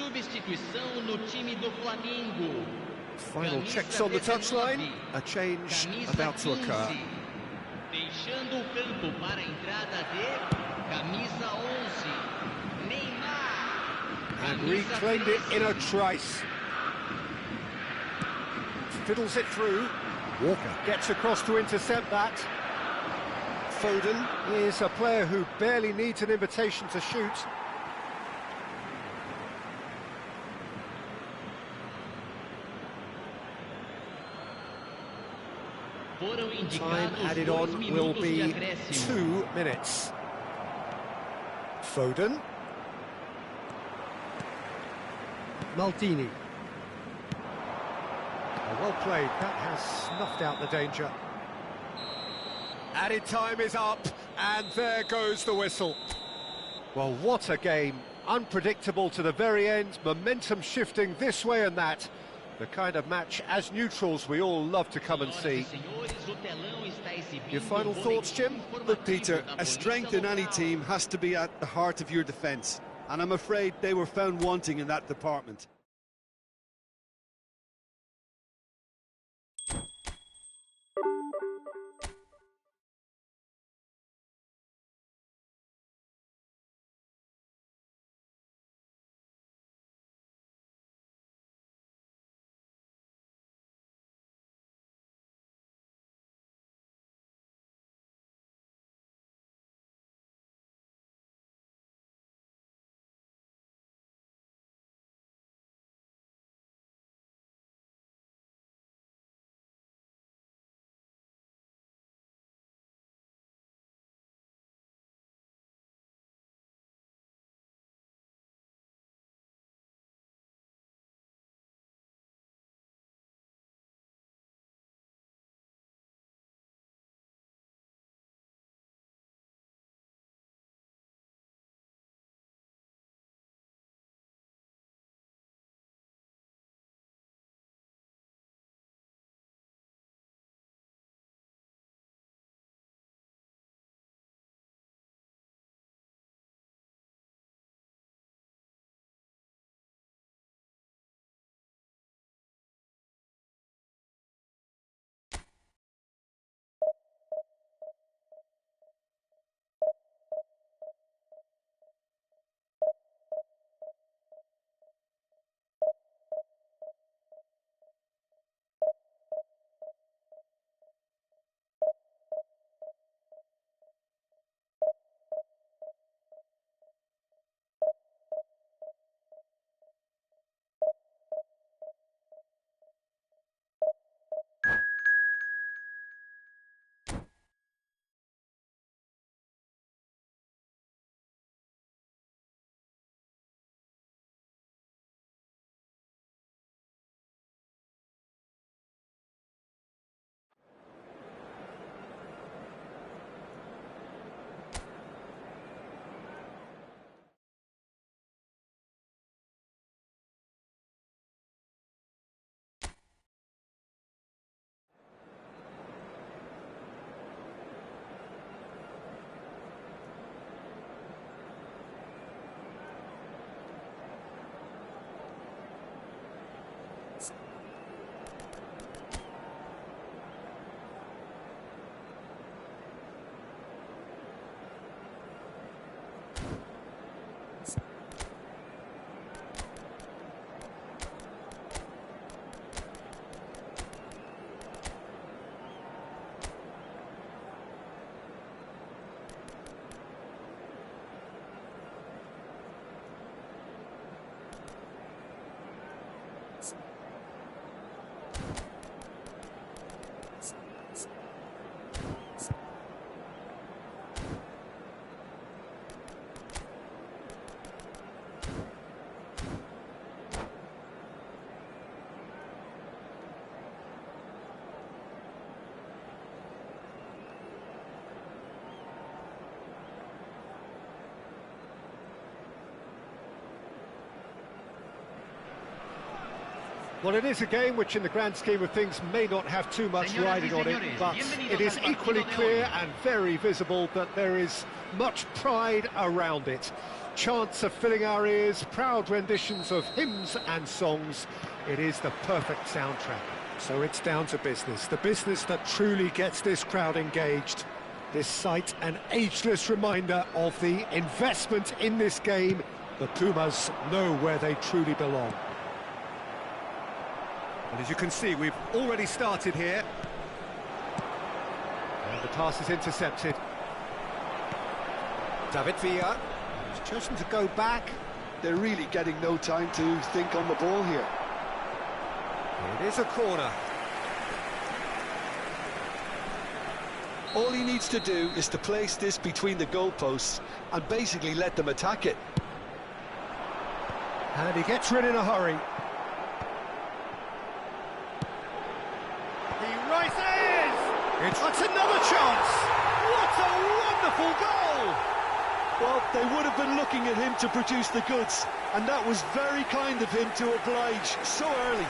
substituição no time do Flamengo. Final checks on the touchline. A change about to occur. Deixando o campo para a entrada de camisa 11, Neymar. And reclaimed it in a trice. Fiddles it through. Walker gets across to intercept that. Foden is a player who barely needs an invitation to shoot. Time added on will be 2 minutes. Foden. Maldini. Well played, that has snuffed out the danger. Added time is up, and there goes the whistle. Well, what a game. Unpredictable to the very end, momentum shifting this way and that. The kind of match, as neutrals, we all love to come and see. Your final thoughts, Jim? Look, Peter, a strength in any team has to be at the heart of your defence, and I'm afraid they were found wanting in that department. Well, it is a game which, in the grand scheme of things, may not have too much riding on it, but it is equally clear and very visible that there is much pride around it. chants of filling our ears, proud renditions of hymns and songs. It is the perfect soundtrack. So it's down to business, the business that truly gets this crowd engaged. This sight an ageless reminder of the investment in this game. The Pumas know where they truly belong. And as you can see, we've already started here. And the pass is intercepted. David Villa has chosen to go back. They're really getting no time to think on the ball here. It is a corner. All he needs to do is to place this between the goalposts and basically let them attack it. And he gets rid in a hurry. He rises! That's another chance! What a wonderful goal! Well, they would have been looking at him to produce the goods, and that was very kind of him to oblige so early.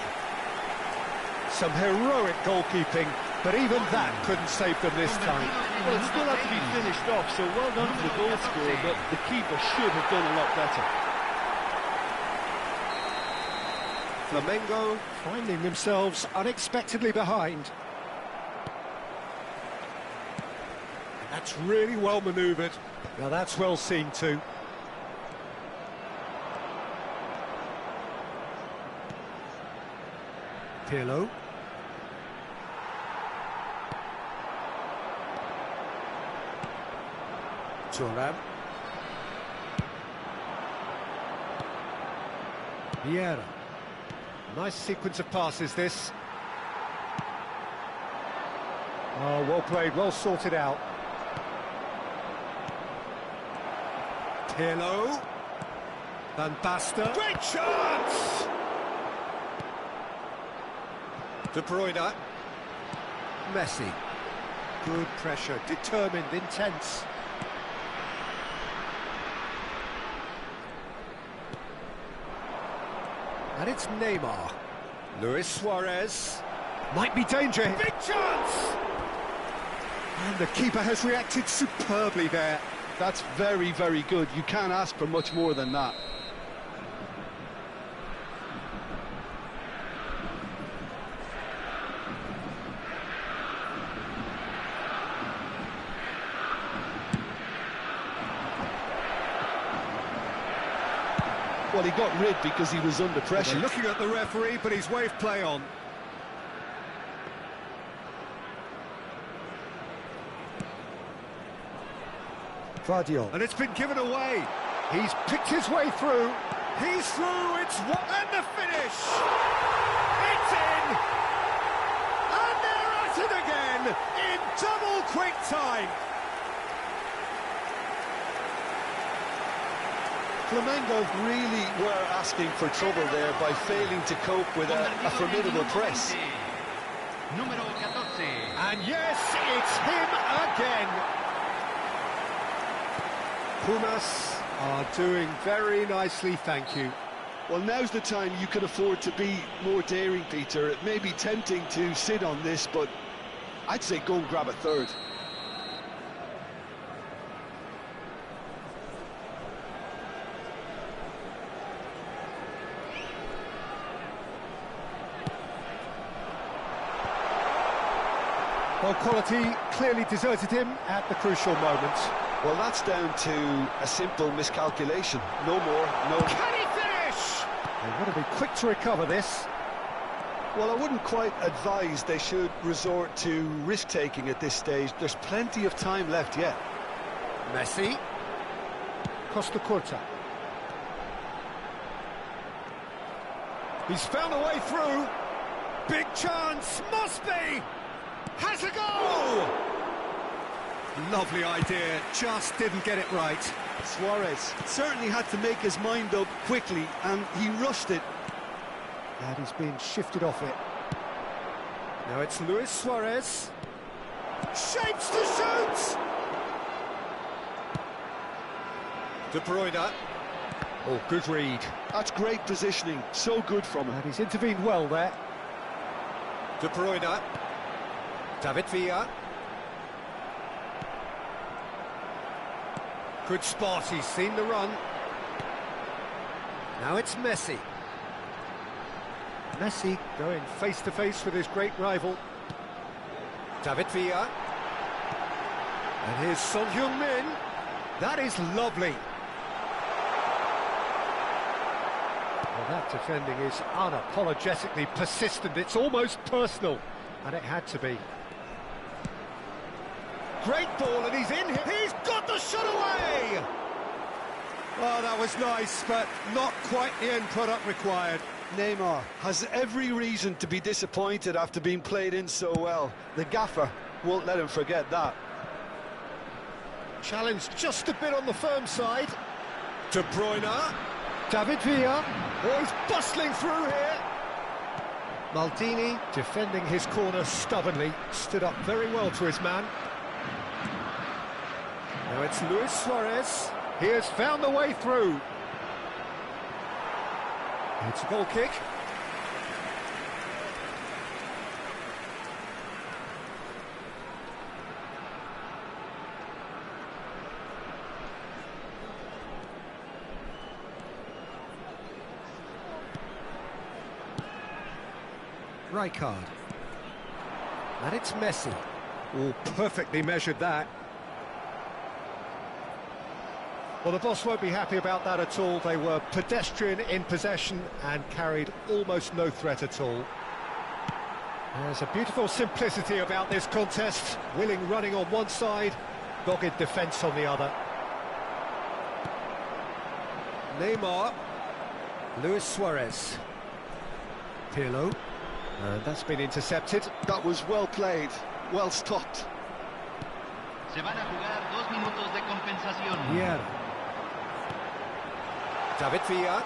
Some heroic goalkeeping, but even that couldn't save them this time. Well, it still had to be finished off, so well done to the goal scorer, but the keeper should have done a lot better. Flamengo finding themselves unexpectedly behind. That's really well manoeuvred. Now that's well seen too. Pirlo. Thuram. Vieira. Nice sequence of passes, this. Oh, well played, well sorted out. Pirlo. Van Basten. Great chance! De Bruyne. Messi. Good pressure, determined, intense. And it's Neymar. Luis Suarez. Might be danger. Big chance! And the keeper has reacted superbly there. That's very, very good. You can't ask for much more than that. Well, he got rid because he was under pressure. They're looking at the referee, but he's waved play on. Vardiol. And it's been given away. He's picked his way through. He's through. It's and the finish. It's in. And they're at it again in double quick time. Flamengo really were asking for trouble there by failing to cope with a formidable press. Número 14. And yes, it's him again. Pumas are doing very nicely, thank you. Well, now's the time you can afford to be more daring, Peter. It may be tempting to sit on this, but I'd say go and grab a third. Well, quality clearly deserted him at the crucial moment. Well, that's down to a simple miscalculation. No more, no... Can he finish? They want to be quick to recover this. Well, I wouldn't quite advise they should resort to risk-taking at this stage. There's plenty of time left yet. Messi. Costa Curta. He's found a way through. Big chance, must be. Has a goal! Lovely idea, just didn't get it right. Suarez certainly had to make his mind up quickly, and he rushed it. And he's being shifted off it. Now it's Luis Suarez. Shapes to shoot! De Bruyne. Oh, good read. That's great positioning, so good from him. And he's intervened well there. De Bruyne. David Villa. Good spot, he's seen the run. Now it's Messi. Messi going face to face with his great rival. David Villa. And here's Son Heung-min. That is lovely. Well, that defending is unapologetically persistent. It's almost personal. And it had to be. Great ball, and he's in here. He's got the shot away! Oh, that was nice, but not quite the end product required. Neymar has every reason to be disappointed after being played in so well. The gaffer won't let him forget that. Challenge just a bit on the firm side. De Bruyne. David Villa. Oh, he's bustling through here. Maldini defending his corner stubbornly. Stood up very well to his man. Now it's Luis Suarez. He has found the way through. It's a goal kick. Rijkaard. And it's Messi. Oh, perfectly measured that. Well, the boss won't be happy about that at all. They were pedestrian in possession and carried almost no threat at all. There's a beautiful simplicity about this contest. Willing running on one side, dogged defence on the other. Neymar. Luis Suarez. Pirlo. And that's been intercepted. That was well played, well stopped. Se van a jugar 2 minutos de compensación. Yeah. David Villa.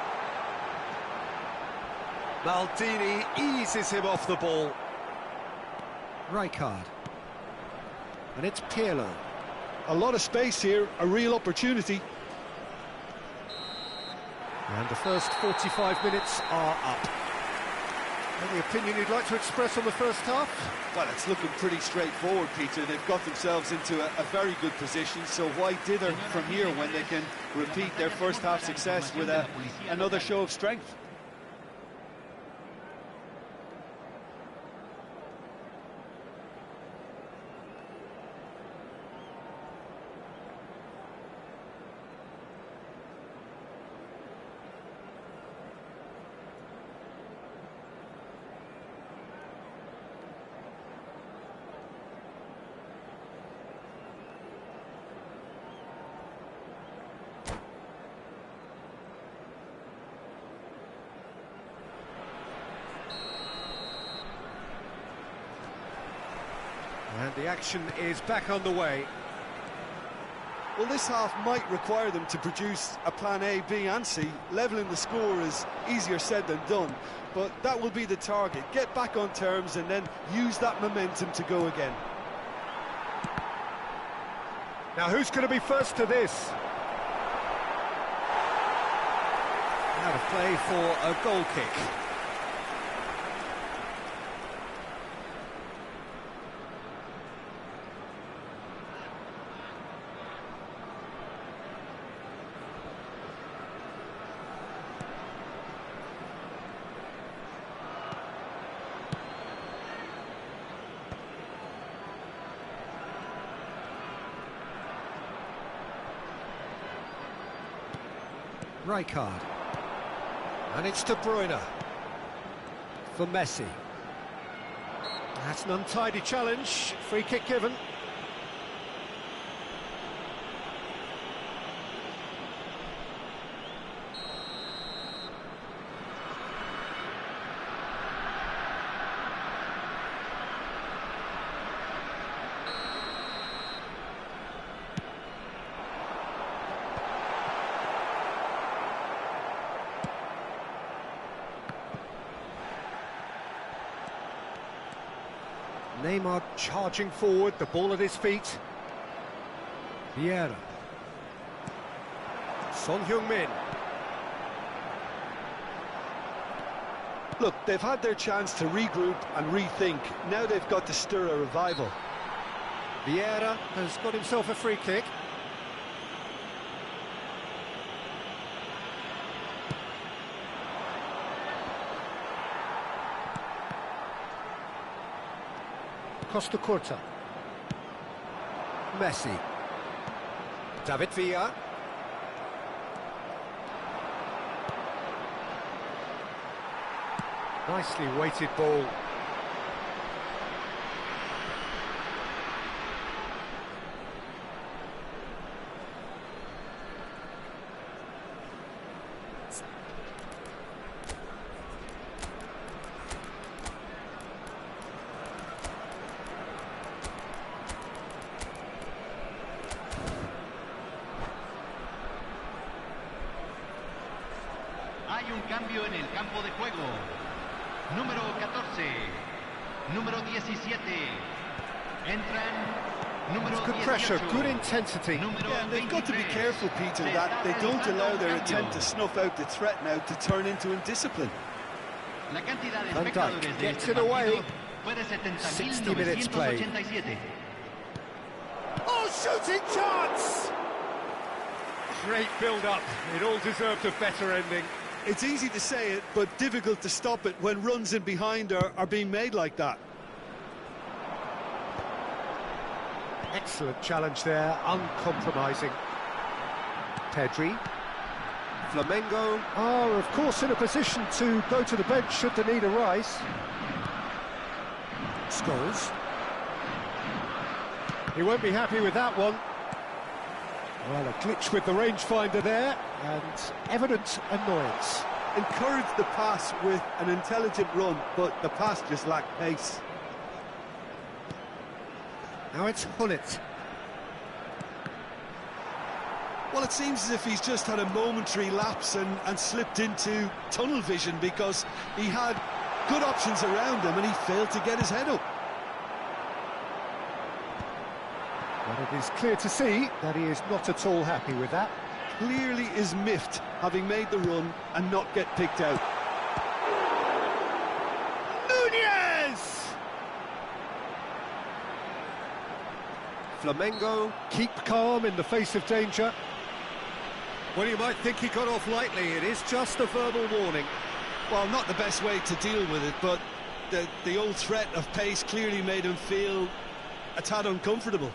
Maldini eases him off the ball. Rijkaard. And it's Pirlo. A lot of space here, a real opportunity. And the first 45 minutes are up. Any opinion you'd like to express on the first half? Well, it's looking pretty straightforward, Peter. They've got themselves into a very good position, so why dither from here when they can repeat their first half success with another show of strength? And the action is back on the way. Well, this half might require them to produce a plan A, B and C. Levelling the score is easier said than done, but that will be the target. Get back on terms and then use that momentum to go again. Now who's going to be first to this? Out of play for a goal kick. Rijkaard. And it's De Bruyne. For Messi. That's an untidy challenge. Free kick given. Neymar charging forward, the ball at his feet. Vieira. Son Heung-min. Look, they've had their chance to regroup and rethink. Now they've got to stir a revival. Vieira has got himself a free kick. Costa Curta. Messi. David Villa. Nicely weighted ball. Hay un cambio en el campo de juego. Número 14, número 17. Entran número Good pressure, 18. good intensity. Número Yeah, and they've got to be 23. careful, Peter, that they don't allow their attempt to snuff out the threat now to turn into indiscipline. La cantidad de Van Dijk espectadores de gets este it away. partido fue de 60 minutes played. 70.987. Oh, shooting chance! Great build-up. It all deserved a better ending. It's easy to say it, but difficult to stop it when runs in behind are being made like that. Excellent challenge there, uncompromising. Pedri. Flamengo are, of course, in a position to go to the bench should the need arise. Scholes. He won't be happy with that one. Well, a glitch with the rangefinder there, and evident annoyance. Encouraged the pass with an intelligent run, but the pass just lacked pace. Now it's Hullet. Well, it seems as if he's just had a momentary lapse and slipped into tunnel vision because he had good options around him and he failed to get his head up. But it is clear to see that he is not at all happy with that. Clearly is miffed, having made the run and not get picked out. Nunez! Flamengo keep calm in the face of danger. Well, you might think he got off lightly. It is just a verbal warning. Well, not the best way to deal with it, but the old threat of pace clearly made him feel a tad uncomfortable.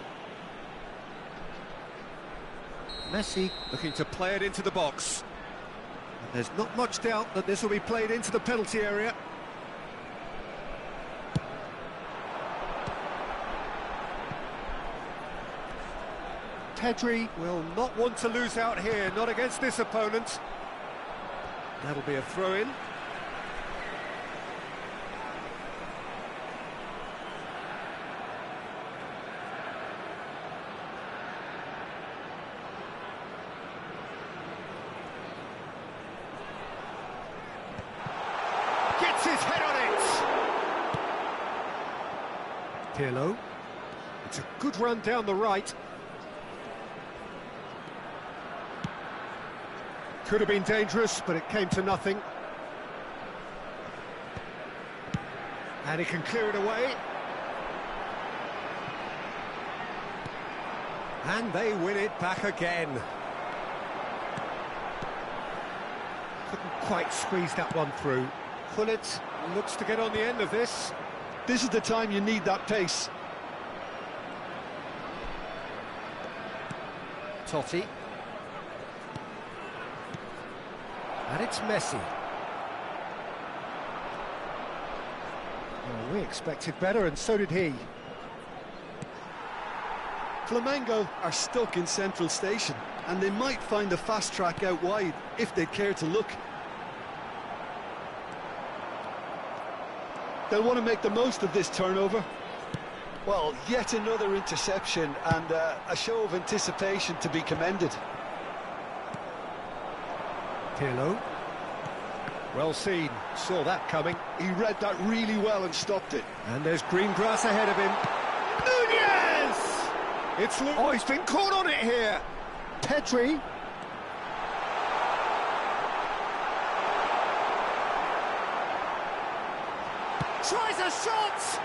Messi looking to play it into the box. And there's not much doubt that this will be played into the penalty area. Pedri will not want to lose out here, not against this opponent. That'll be a throw-in. Gets his head on it! Pirlo. It's a good run down the right. Could have been dangerous, but it came to nothing. And he can clear it away. And they win it back again. Couldn't quite squeeze that one through. Hullet looks to get on the end of this. This is the time you need that pace. Totti. And it's Messi. Well, we expected better, and so did he. Flamengo are stuck in central station, and they might find a fast track out wide if they care to look. They'll want to make the most of this turnover. Well, yet another interception and a show of anticipation to be commended. Pirlo. Well seen, saw that coming. He read that really well and stopped it. And there's green grass ahead of him. Nunez! It's oh, he's been caught on it here. Pedri. Tries a shot!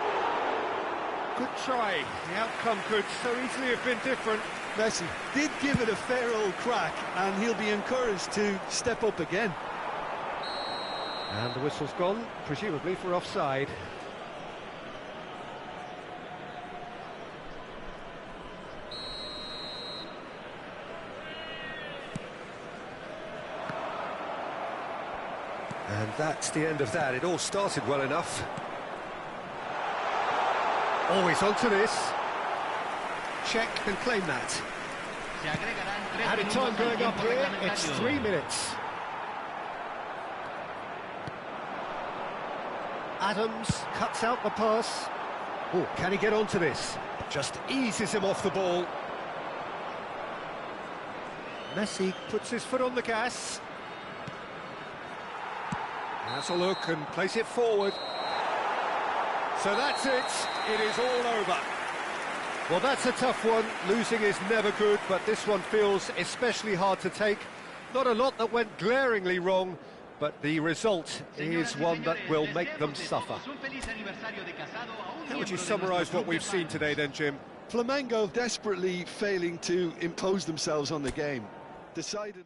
Good try. The outcome could so easily have been different. Messi did give it a fair old crack, and he'll be encouraged to step up again. And the whistle's gone, presumably for offside. And that's the end of that. It all started well enough. Always onto this. Check and claim that. Se agregarán 3 Added minutos time al going up tiempo here. It's reglamentario. 3 minutes. Adams cuts out the pass. Oh, can he get onto this? Just eases him off the ball. Messi puts his foot on the gas. Has a look and plays it forward. So that's it. It is all over. Well, that's a tough one. Losing is never good, but this one feels especially hard to take. Not a lot that went glaringly wrong, but the result is one that will make them suffer. How would you summarise what we've seen today then, Jim? Flamengo desperately failing to impose themselves on the game. Decided.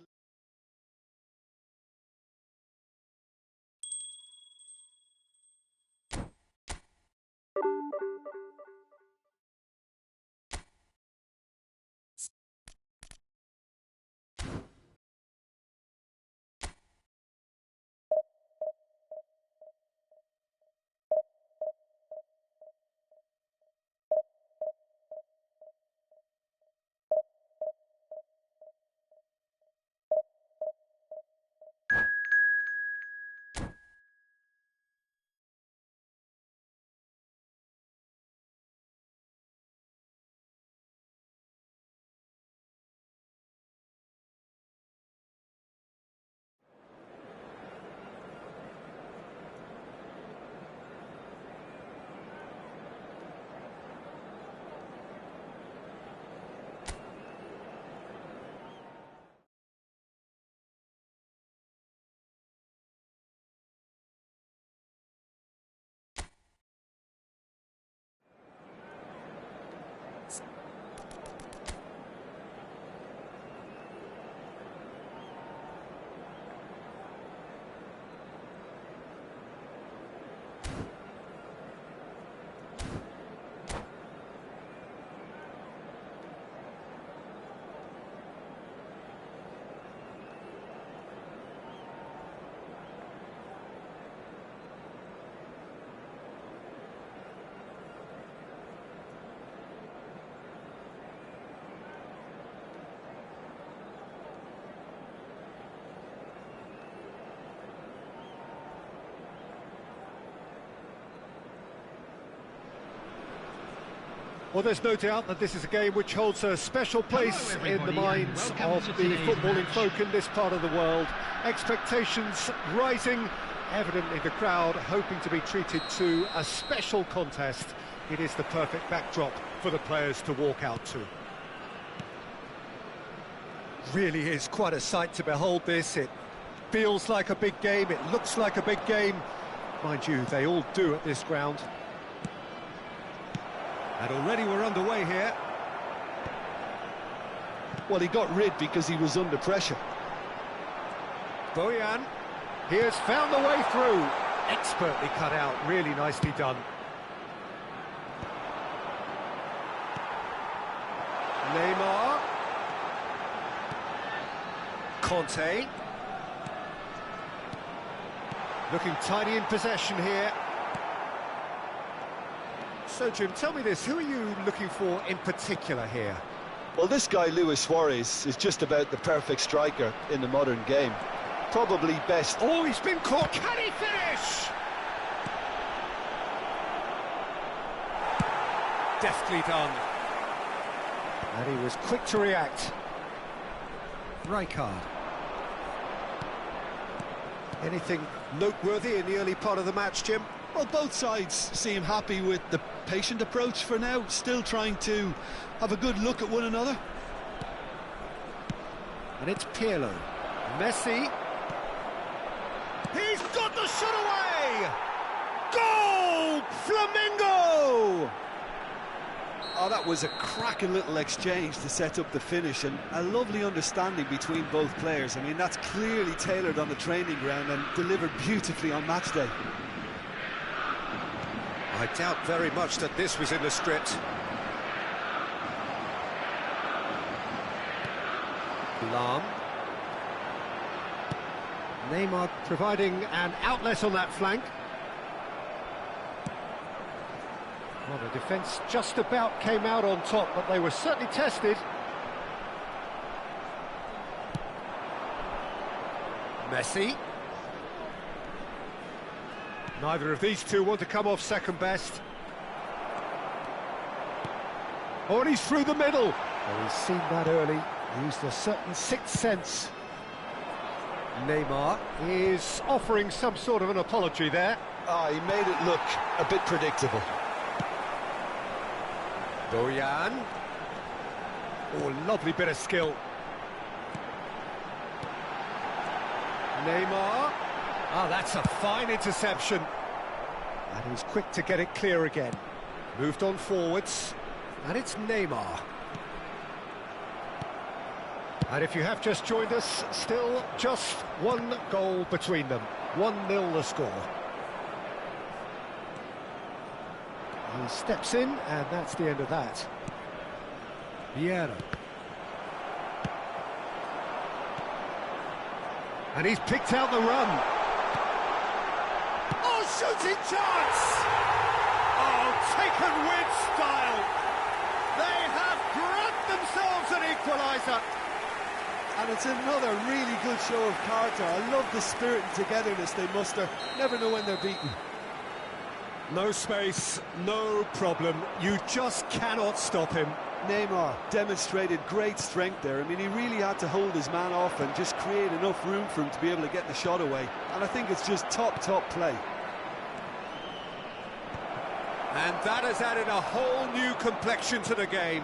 Well, there's no doubt that this is a game which holds a special place in the minds of the footballing folk in this part of the world. Expectations rising, evidently the crowd hoping to be treated to a special contest. It is the perfect backdrop for the players to walk out to. Really is quite a sight to behold this. It feels like a big game, it looks like a big game. Mind you, they all do at this ground. And already we're underway here. Well, he got rid because he was under pressure. Bojan, he has found the way through. Expertly cut out, really nicely done. Neymar. Conte. Looking tidy in possession here. So, Jim, tell me this, who are you looking for in particular here? Well, this guy, Luis Suarez, is just about the perfect striker in the modern game. Probably best. Oh, he's been caught. Can he finish? Deftly done. And he was quick to react. Rijkaard. Anything noteworthy in the early part of the match, Jim? Well, both sides seem happy with the patient approach for now, still trying to have a good look at one another. And it's Pirlo. Messi. He's got the shot away! Goal! Flamengo! Oh, that was a cracking little exchange to set up the finish, and a lovely understanding between both players. I mean, that's clearly tailored on the training ground and delivered beautifully on match day. I doubt very much that this was in the script. Lam. Neymar providing an outlet on that flank. Well, the defence just about came out on top, but they were certainly tested. Messi. Neither of these two want to come off second best. Oh, and he's through the middle. Well, he's seen that early, used a certain sixth sense. Neymar is offering some sort of an apology there. He made it look a bit predictable. Bojan. Oh, lovely bit of skill. Neymar. Ah, that's a fine interception. And he's quick to get it clear again. Moved on forwards. And it's Neymar. And if you have just joined us, still just one goal between them. 1-0 the score. He steps in, and that's the end of that. Vieira. And he's picked out the run. Oh, shooting chance! Oh, taken with style. They have grabbed themselves an equaliser. And it's another really good show of character. I love the spirit and togetherness they muster. Never know when they're beaten. No space, no problem. You just cannot stop him. Neymar demonstrated great strength there. I mean, he really had to hold his man off and just create enough room for him to be able to get the shot away. And I think it's just top play. And that has added a whole new complexion to the game.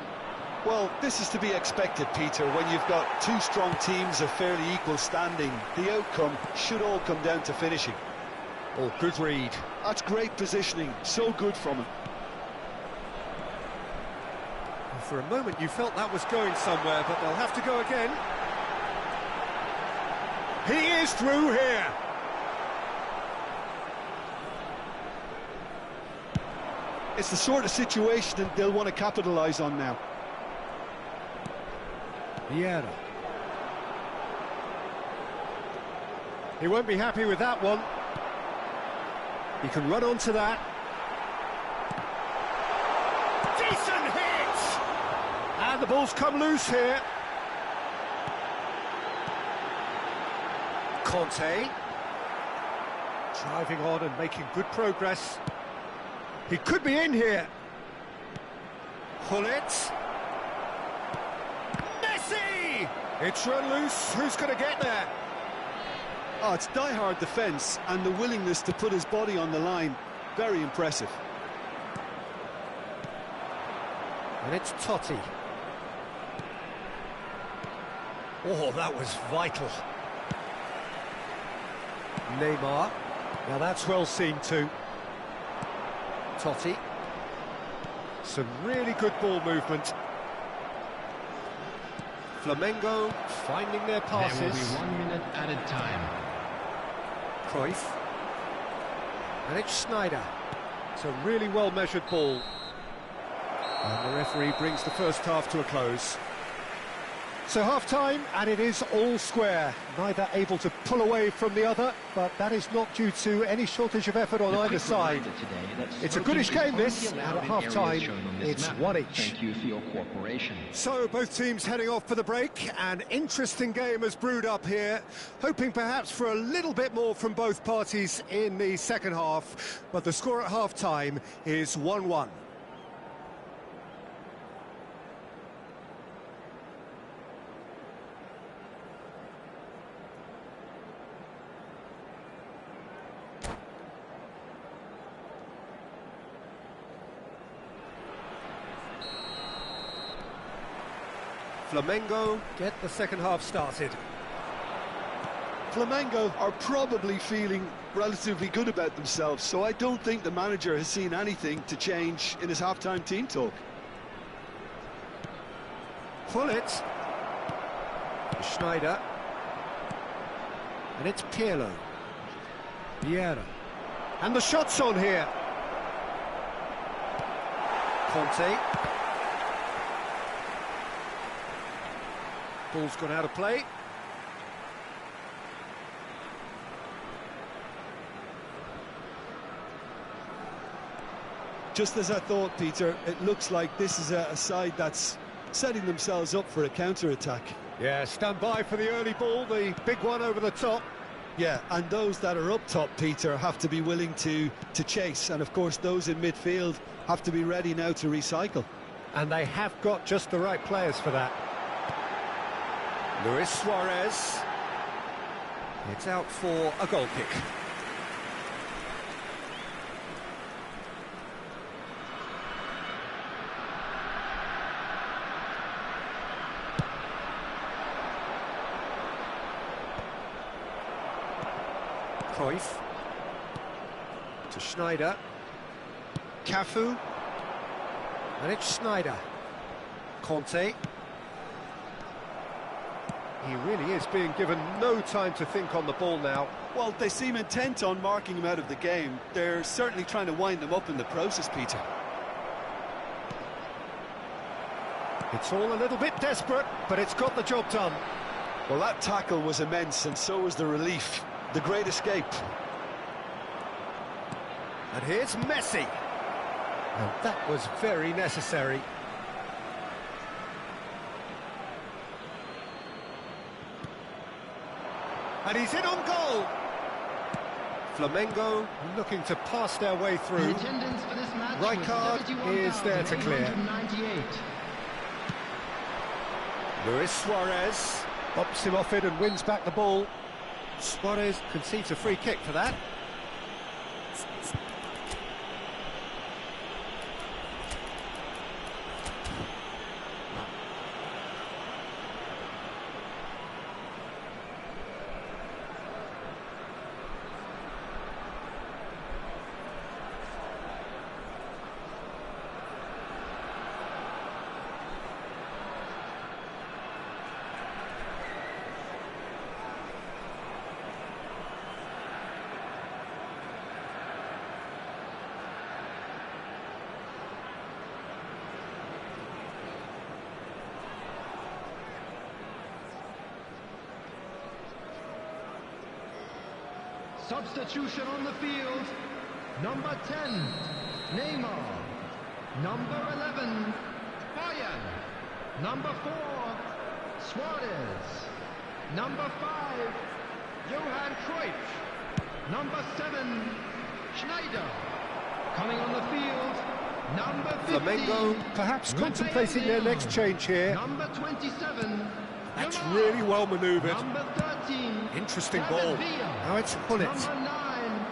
Well, this is to be expected, Peter, when you've got two strong teams of fairly equal standing. The outcome should all come down to finishing. Oh, good read. That's great positioning, so good from him. For a moment you felt that was going somewhere, but they'll have to go again. He is through here. It's the sort of situation that they'll want to capitalise on now. Vieira. He won't be happy with that one. He can run onto that. Decent hit! And the ball's come loose here. Conte. Driving on and making good progress. He could be in here. Hullet. Messi! It's run loose. Who's going to get there? Oh, it's die-hard defence and the willingness to put his body on the line. Very impressive. And it's Totti. Oh, that was vital. Neymar. Now that's well seen too. Totti. Some really good ball movement. Flamengo finding their passes. There will be 1 minute added time. Cruyff. And it's Schneider. It's a really well-measured ball. And the referee brings the first half to a close. So half-time, and it is all square. Neither able to pull away from the other, but that is not due to any shortage of effort on either side. It's a goodish game, this, and at half-time, it's one each. Thank you for your cooperation. So both teams heading off for the break. An interesting game has brewed up here, hoping perhaps for a little bit more from both parties in the second half, but the score at half-time is 1-1. Flamengo get the second half started. Flamengo are probably feeling relatively good about themselves, so I don't think the manager has seen anything to change in his half-time team talk. Hullet. Schneider. And it's Pirlo. Vieira. And the shot's on here. Conte. Ball's gone out of play. Just as I thought, Peter, it looks like this is a side that's setting themselves up for a counter-attack. Yeah, stand by for the early ball, the big one over the top. Yeah, and those that are up top, Peter, have to be willing to chase. And, of course, those in midfield have to be ready now to recycle. And they have got just the right players for that. Luis Suarez. It's out for a goal kick. Cruyff to Schneider, Cafu, and it's Schneider. Conte. He really is being given no time to think on the ball now. Well, they seem intent on marking him out of the game. They're certainly trying to wind him up in the process, Peter. It's all a little bit desperate, but it's got the job done. Well, that tackle was immense, and so was the relief. The great escape. And here's Messi. And that was very necessary. And he's in on goal. Flamengo looking to pass their way through. The attendance for this match Right card is there to clear. 198. Luis Suarez bops him off it and wins back the ball. Suarez concedes a free kick for that. Substitution on the field. Number 10, Neymar. Number 11, Bayern. Number 4, Suarez. Number 5, Johan Cruyff. Number 7, Schneider. Coming on the field, number 15. Flamengo perhaps contemplating their next change here. Number 27, That's Yamal. really well manoeuvred. Number 13, Interesting David ball. Villa. Now it's Gullit. Number 9,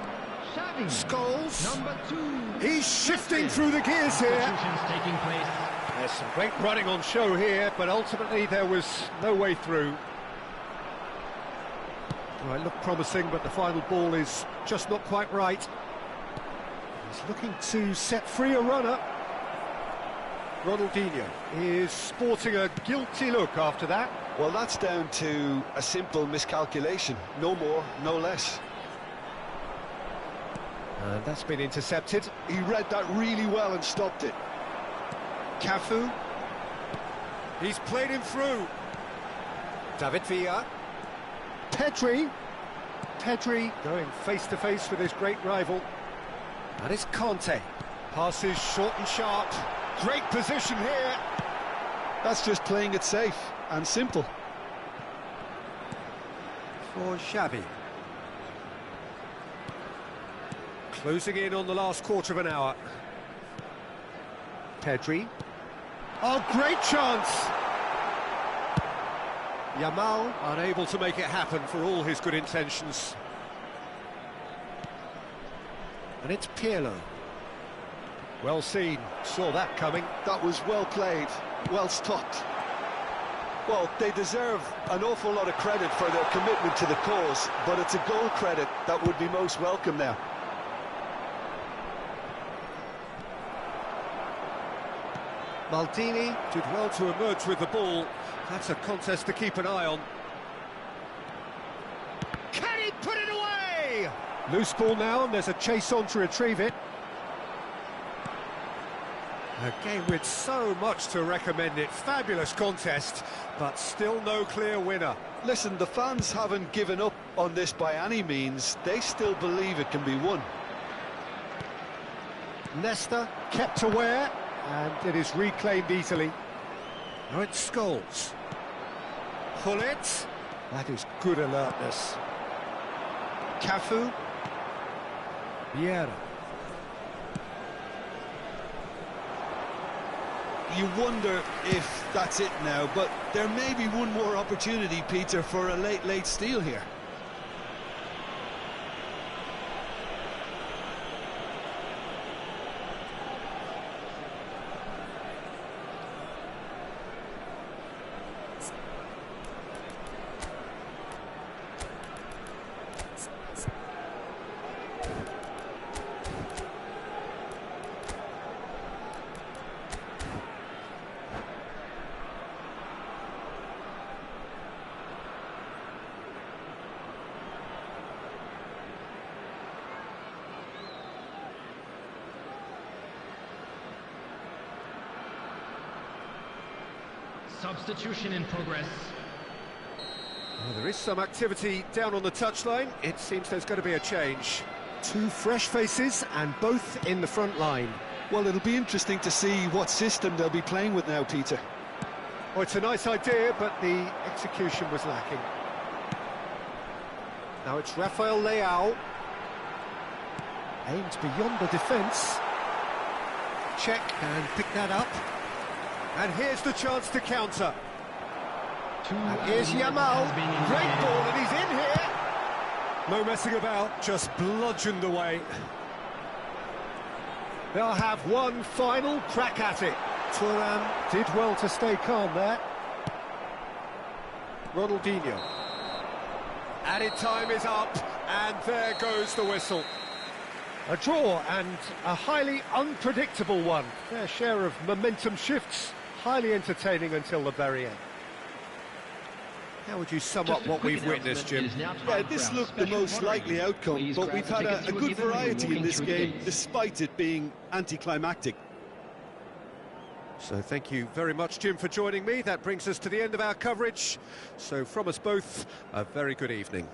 Xavi. Scholes. Number 2, He's shifting through the gears here. substitutions taking place. There's some great running on show here, but ultimately there was no way through. Well, it looked promising, but the final ball is just not quite right. He's looking to set free a runner. Ronaldinho is sporting a guilty look after that. Well, that's down to a simple miscalculation. No more, no less. And that's been intercepted. He read that really well and stopped it. Cafu. He's played him through. David Villa. Pedri. Pedri going face-to-face with his great rival. And it's Conte. Passes short and sharp. Great position here. That's just playing it safe and simple. For Xavi. Closing in on the last quarter of an hour. Pedri. Oh, great chance! Yamal unable to make it happen for all his good intentions. And it's Pirlo. Well seen, saw that coming. That was well played, well stopped. Well, they deserve an awful lot of credit for their commitment to the cause, but it's a goal credit that would be most welcome now. Maldini did well to emerge with the ball. That's a contest to keep an eye on. Can he put it away? Loose ball now, and there's a chase on to retrieve it. A game with so much to recommend it. Fabulous contest, but still no clear winner. Listen, the fans haven't given up on this by any means. They still believe it can be won. Nesta kept aware, and it is reclaimed easily. Now it's Scholes. Pull it. That is good alertness. Cafu. Vieira. You wonder if that's it now, but there may be one more opportunity, Peter, for a late steal here. Substitution in progress. Well, there is some activity down on the touchline. It seems there's going to be a change. Two fresh faces and both in the front line. Well, it'll be interesting to see what system they'll be playing with now, Peter. Well, it's a nice idea, but the execution was lacking. Now it's Rafael Leao. Aimed beyond the defence. Check and pick that up. And here's the chance to counter. And here's Yamal. Great ball, and he's in here. No messing about, just bludgeoned away. They'll have one final crack at it. Thuram did well to stay calm there. Ronaldinho. Added time is up, and there goes the whistle. A draw, and a highly unpredictable one. Fair share of momentum shifts, highly entertaining until the very end. How would you sum up what we've witnessed, Jim? Yeah, this looked the most likely outcome, but we've had a good variety in this game, despite it being anticlimactic. So thank you very much, Jim, for joining me. That brings us to the end of our coverage. So from us both, a very good evening.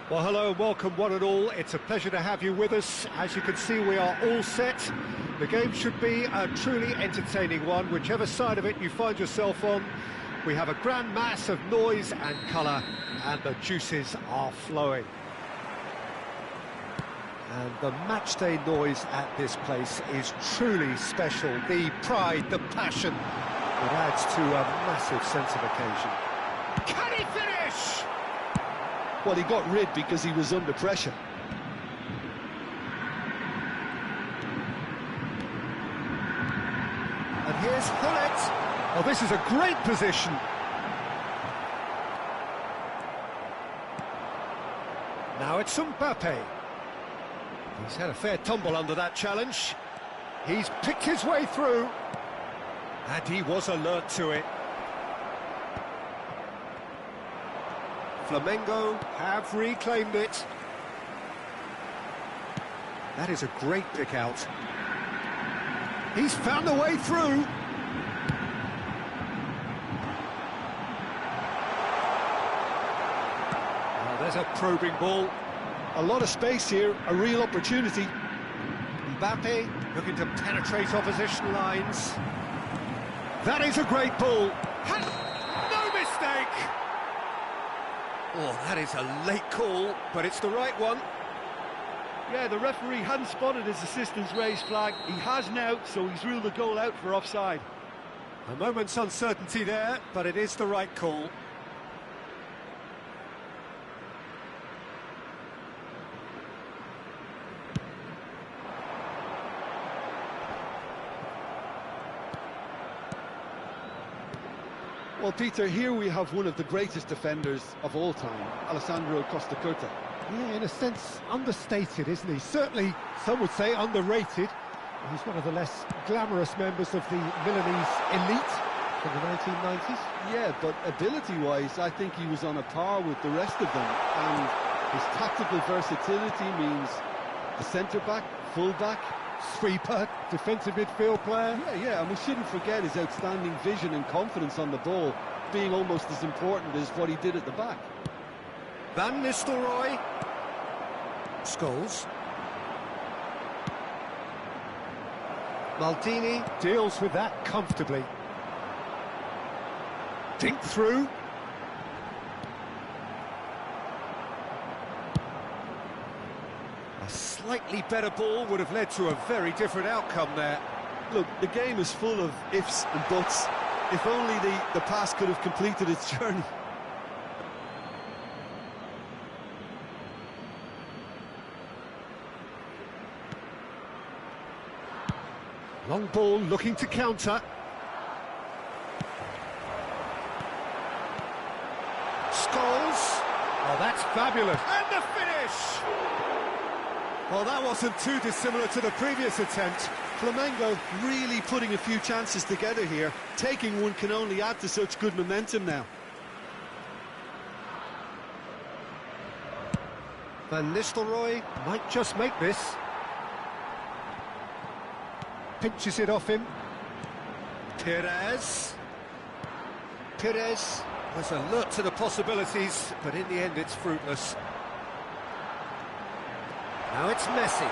Well, hello and welcome one and all. It's a pleasure to have you with us. As you can see, we are all set. The game should be a truly entertaining one, whichever side of it you find yourself on. We have a grand mass of noise and colour, and the juices are flowing. And the matchday noise at this place is truly special. The pride, the passion, it adds to a massive sense of occasion. Can he finish? Well, he got rid because he was under pressure. And here's Hullet. Oh, this is a great position. Now it's Mbappe. He's had a fair tumble under that challenge. He's picked his way through. And he was alert to it. Flamengo have reclaimed it. That is a great pick out. He's found a way through. Oh, there's a probing ball. A lot of space here, a real opportunity. Mbappe looking to penetrate opposition lines. That is a great ball. No mistake! Oh, that is a late call, but it's the right one. Yeah, the referee hadn't spotted his assistant's raised flag. He has now, so he's ruled the goal out for offside. A moment's uncertainty there, but it is the right call. Well, Peter, here we have one of the greatest defenders of all time, Alessandro Costa Curta. Yeah, in a sense, understated, isn't he? Certainly, some would say underrated. He's one of the less glamorous members of the Milanese elite from the 1990s. Yeah, but ability-wise, I think he was on a par with the rest of them. And his tactical versatility means the centre-back, full-back, Sweeper, defensive midfield player. Yeah, and we shouldn't forget his outstanding vision and confidence on the ball, being almost as important as what he did at the back. Van Nistelrooy. Scholes. Maldini deals with that comfortably. Dink through. A slightly better ball would have led to a very different outcome there. Look, the game is full of ifs and buts. If only the pass could have completed its journey. Long ball looking to counter. Scholes. Oh, that's fabulous. And the finish! Well, that wasn't too dissimilar to the previous attempt. Flamengo really putting a few chances together here. Taking one can only add to such good momentum now. Van Nistelrooy might just make this. Pinches it off him. Perez. Perez was alert to the possibilities, but in the end it's fruitless. Now it's Messi.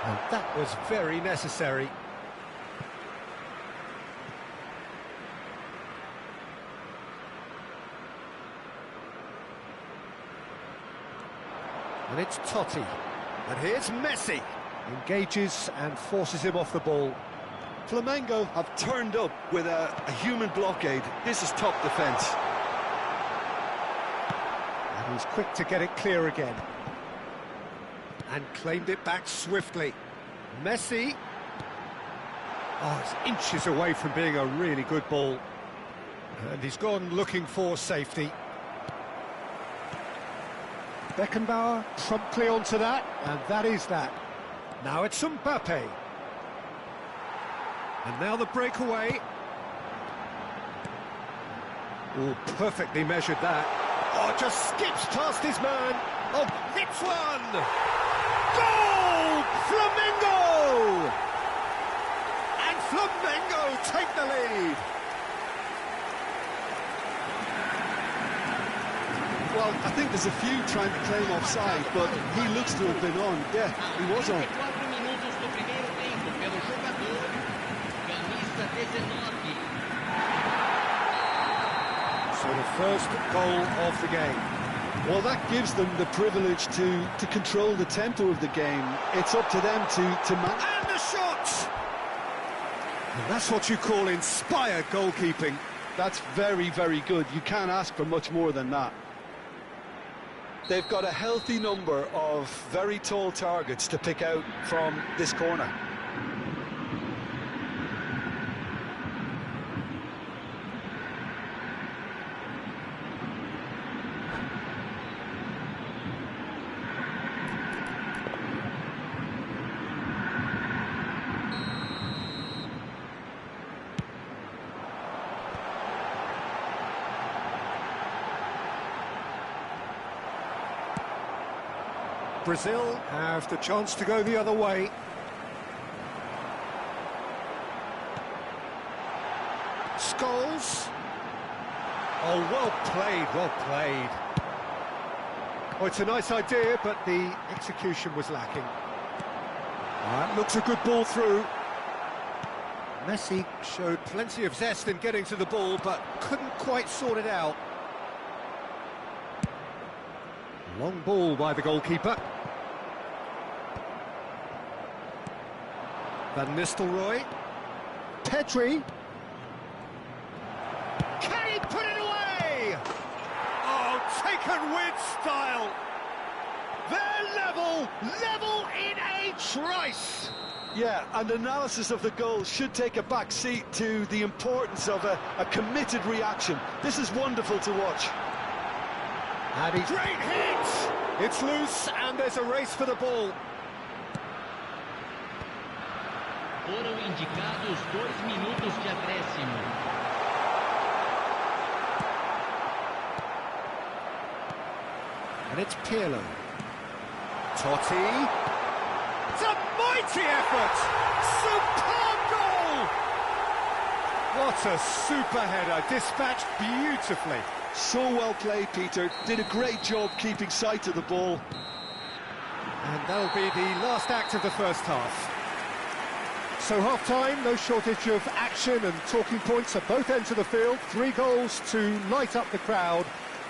And that was very necessary. And it's Totti. And here's Messi. Engages and forces him off the ball. Flamengo have turned up with a human blockade. This is top defence. And he's quick to get it clear again. And claimed it back swiftly. Messi. Oh, it's inches away from being a really good ball. And he's gone looking for safety. Beckenbauer promptly onto that, and that is that. Now it's Mbappe. And now the breakaway. Oh, perfectly measured that. Oh, just skips past his man. Oh, hits one! Goal! Flamengo! And Flamengo take the lead. Well, I think there's a few trying to claim offside, but he looks to have been on. Yeah, he was on. 4 minutos do primeiro tempo pelo jogador camisa 19. So the first goal of the game. Well, that gives them the privilege to control the tempo of the game. It's up to them to manage. And the shot! And that's what you call inspired goalkeeping. That's very, very good. You can't ask for much more than that. They've got a healthy number of very tall targets to pick out from this corner. Brazil have the chance to go the other way. Scholes. Oh, well played, well played. Oh, it's a nice idea, but the execution was lacking. Looks a good ball through. Messi showed plenty of zest in getting to the ball, but couldn't quite sort it out. Long ball by the goalkeeper. Van Nistelrooy. Pedri. Can he put it away? Oh, taken with style. They're level in a trice. Yeah, and analysis of the goal should take a back seat to the importance of a committed reaction. This is wonderful to watch. And great hit! It's loose and there's a race for the ball. Foram indicados 2 minutos de acréscimo. And it's Pirlo. Totti. It's a mighty effort! Superb goal! What a super header, dispatched beautifully. So well played, Peter. Did a great job keeping sight of the ball. And that'll be the last act of the first half. So half-time, no shortage of action and talking points at both ends of the field. 3 goals to light up the crowd,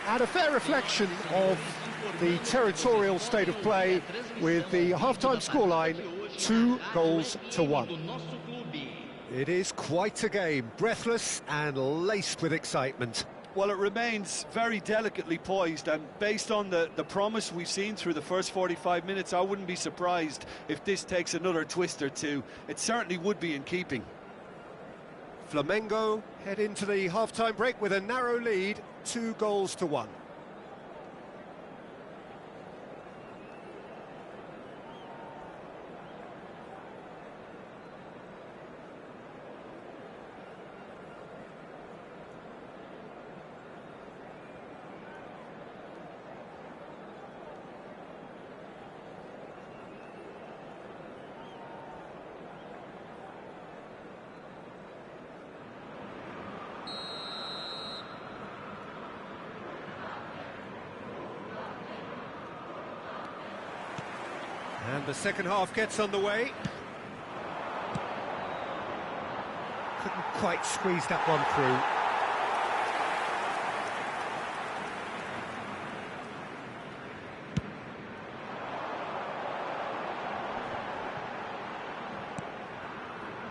and a fair reflection of the territorial state of play with the half-time scoreline 2-1. It is quite a game, breathless and laced with excitement. Well, it remains very delicately poised, and based on the promise we've seen through the first 45 minutes, I wouldn't be surprised if this takes another twist or two. It certainly would be in keeping. Flamengo head into the half-time break with a narrow lead, 2-1. And the second half gets underway. Couldn't quite squeeze that one through.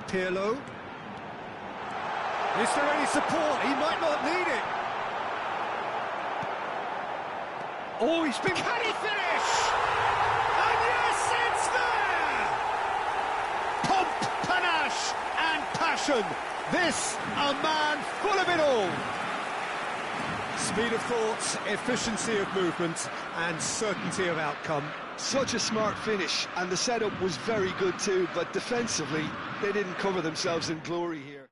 Pirlo. Is there any support? He might not need it. Oh, he's been... Can he finish? And yes, it's there! Pomp, panache and passion. This, a man full of it all. Speed of thought, efficiency of movement and certainty of outcome. Such a smart finish, and the setup was very good too, but defensively, they didn't cover themselves in glory here.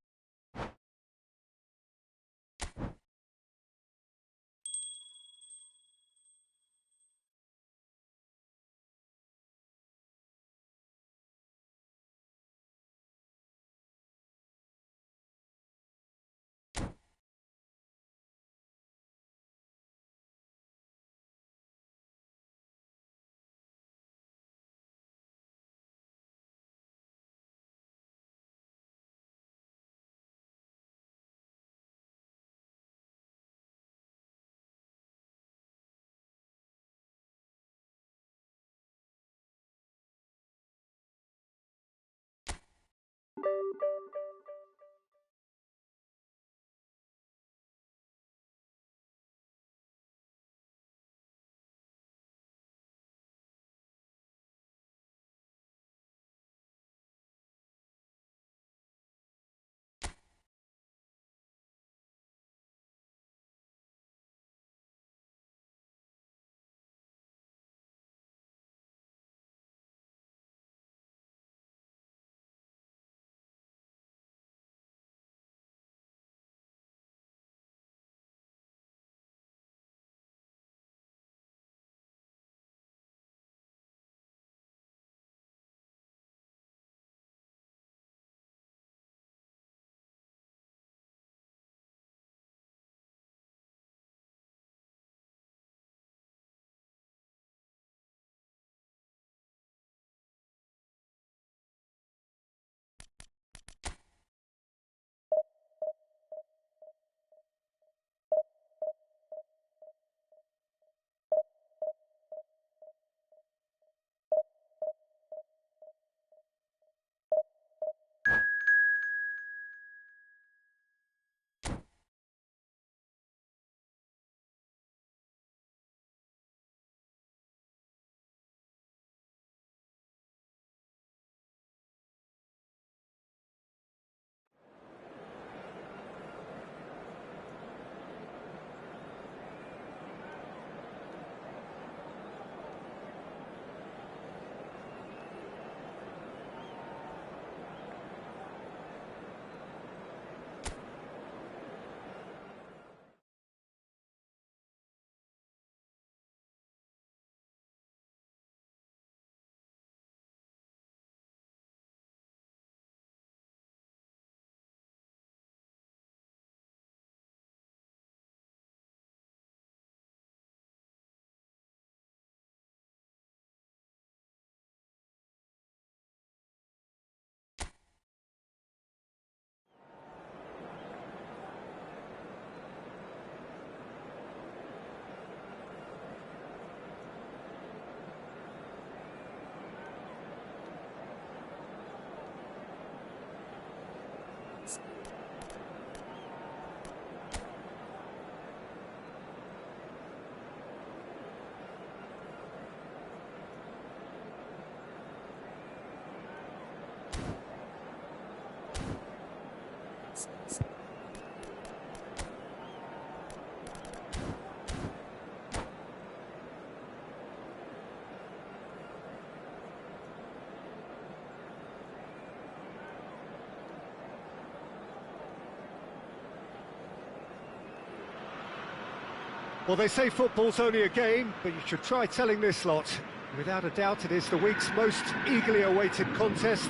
Well, they say football's only a game, but you should try telling this lot. Without a doubt, it is the week's most eagerly awaited contest,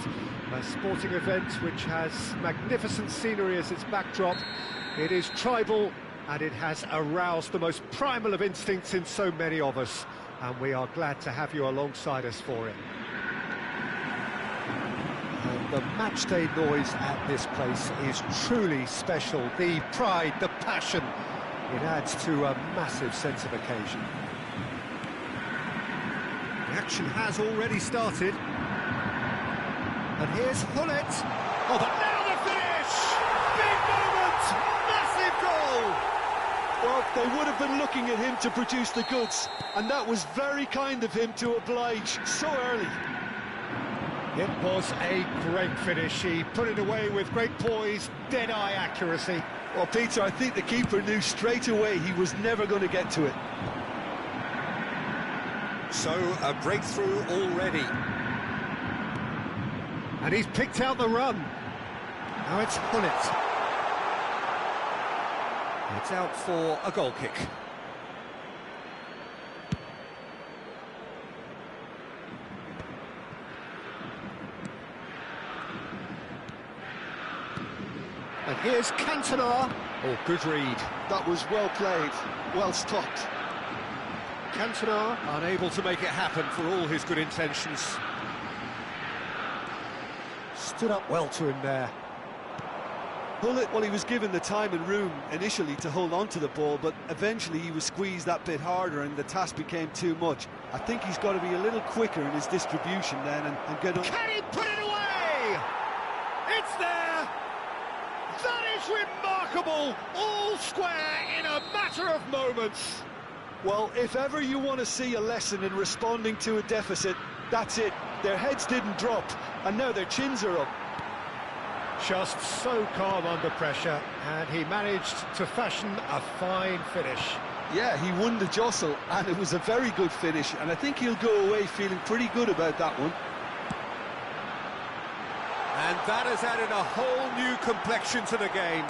a sporting event which has magnificent scenery as its backdrop. It is tribal, and it has aroused the most primal of instincts in so many of us, and we are glad to have you alongside us for it. And the matchday noise at this place is truly special. The pride, the passion, it adds to a massive sense of occasion. The action has already started. And here's Hullet. Oh, but now the finish! Big moment! Massive goal! Well, they would have been looking at him to produce the goods, and that was very kind of him to oblige so early. It was a great finish. He put it away with great poise, dead-eye accuracy. Well, Peter, I think the keeper knew straight away he was never going to get to it. So, a breakthrough already. And he's picked out the run. Now it's Hullet. It's out for a goal kick. And here's Cantona. Oh, good read. That was well played, well stopped. Cantona unable to make it happen for all his good intentions. Stood up well to him there. Hullet, well, he was given the time and room initially to hold on to the ball, but eventually he was squeezed that bit harder and the task became too much. I think he's got to be a little quicker in his distribution then and get on. Can he put it away? It's there! That is remarkable! All square in a matter of moments. Well, if ever you want to see a lesson in responding to a deficit, that's it. Their heads didn't drop, and now their chins are up. Just so calm under pressure, and he managed to fashion a fine finish. Yeah, he won the jostle, and it was a very good finish, and I think he'll go away feeling pretty good about that one. And that has added a whole new complexion to the game.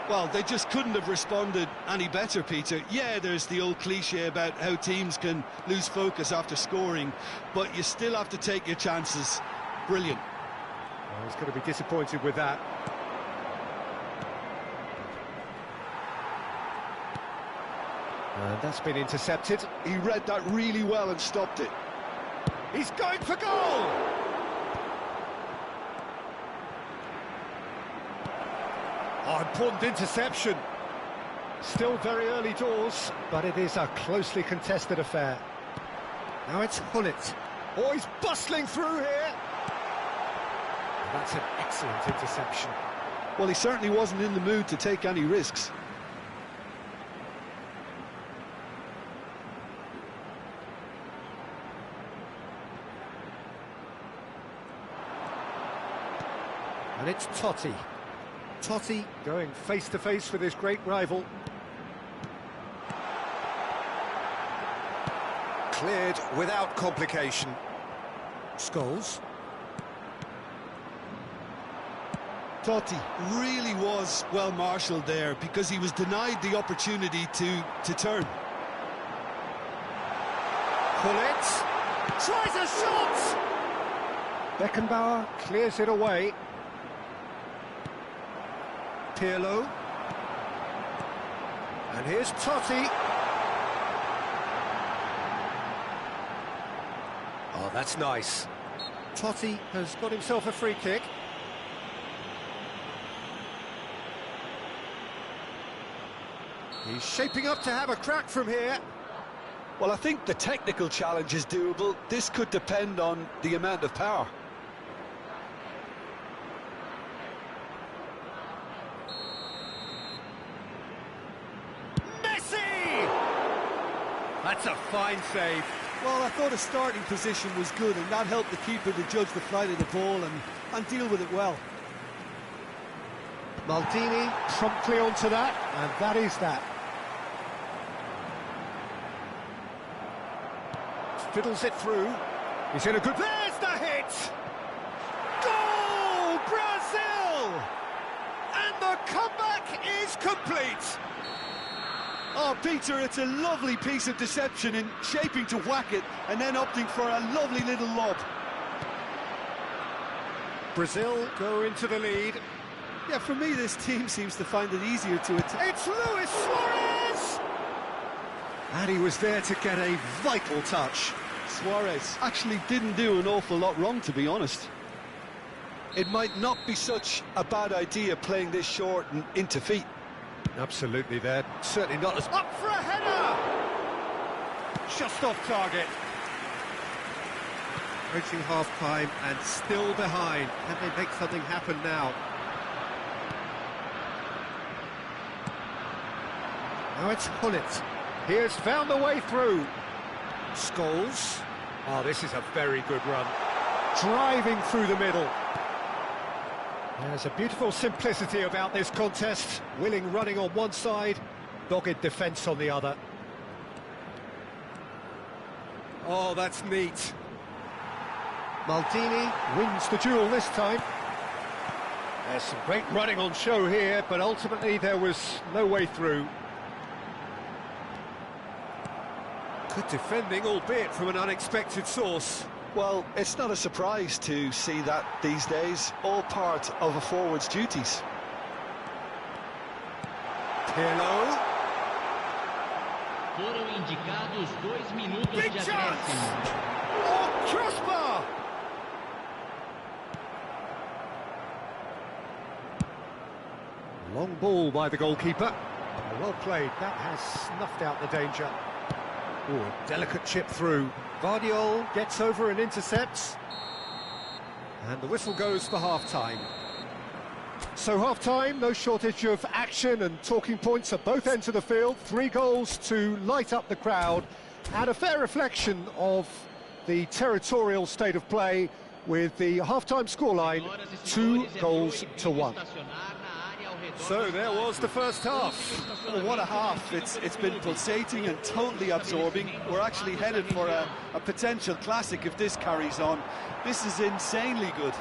Well, they just couldn't have responded any better, Peter. Yeah, there's the old cliche about how teams can lose focus after scoring, but you still have to take your chances. Brilliant. Well, he's going to be disappointed with that. And that's been intercepted. He read that really well and stopped it. He's going for goal! Oh, important interception. Still very early doors, but it is a closely contested affair. Now it's Hullet. Oh, he's bustling through here. That's an excellent interception. Well, he certainly wasn't in the mood to take any risks. And it's Totti. Totti going face-to-face with his great rival. Cleared without complication. Scholes. Totti really was well marshalled there because he was denied the opportunity to turn. Hullet tries a shot! Beckenbauer clears it away. Pirlo. And here's Totti. Oh, that's nice. Totti has got himself a free kick. He's shaping up to have a crack from here. Well, I think the technical challenge is doable. This could depend on the amount of power. That's a fine save. Well, I thought his starting position was good, and that helped the keeper to judge the flight of the ball and deal with it well. Maldini promptly onto that, and that is that. Fiddles it through. He's in a good... There's the hit! Goal! Brazil! And the comeback is complete. Oh, Peter, it's a lovely piece of deception in shaping to whack it and then opting for a lovely little lob. Brazil go into the lead. Yeah, for me, this team seems to find it easier to attack. It's Luis Suarez! And he was there to get a vital touch. Suarez actually didn't do an awful lot wrong, to be honest. It might not be such a bad idea playing this short and into feet. Absolutely, they're certainly not as... Up for a header! Just off target. Approaching half-time and still behind. Can they make something happen now? Now it's Hullet. He has found the way through. Scholes. Oh, this is a very good run. Driving through the middle. There's a beautiful simplicity about this contest. Willing running on one side, dogged defence on the other. Oh, that's neat. Maldini wins the duel this time. There's some great running on show here, but ultimately there was no way through. Good defending, albeit from an unexpected source. Well, it's not a surprise to see that these days, all part of a forward's duties. Pirlo. Foram indicados 2 minutos Big de chance! acréscimo. Oh, crossbar! Long ball by the goalkeeper. Well played, that has snuffed out the danger. Oh, a delicate chip through. Efootball gets over and intercepts. And the whistle goes for half-time. So half-time, no shortage of action and talking points at both ends of the field. 3 goals to light up the crowd. And a fair reflection of the territorial state of play with the half-time scoreline, 2-1. So there was the first half. Oh, what a half. It's been pulsating and totally absorbing. We're actually headed for a potential classic if this carries on. This is insanely good.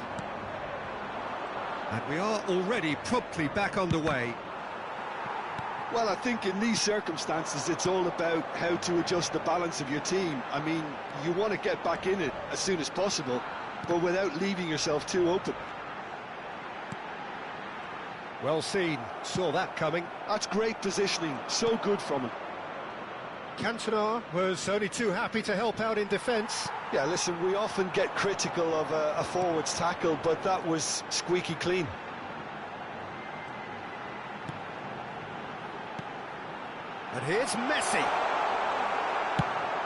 And we are already promptly back underway. Well, I think in these circumstances, it's all about how to adjust the balance of your team. I mean, you want to get back in it as soon as possible, but without leaving yourself too open. Well seen, saw that coming. That's great positioning, so good from him. Cantona was only too happy to help out in defence. Yeah, listen, we often get critical of a forward's tackle, but that was squeaky clean. And here's Messi.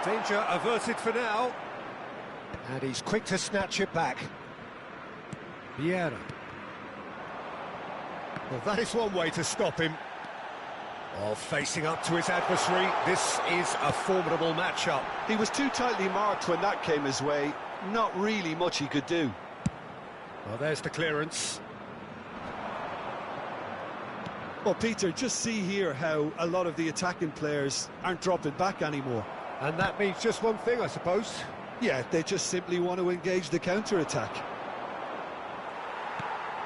Danger averted for now. And he's quick to snatch it back. Vieira. Well, that is one way to stop him. Oh, facing up to his adversary, this is a formidable matchup. He was too tightly marked when that came his way. Not really much he could do. Well, there's the clearance. Well, Peter, just see here how a lot of the attacking players aren't dropping back anymore. And that means just one thing, I suppose. Yeah, they just simply want to engage the counter-attack.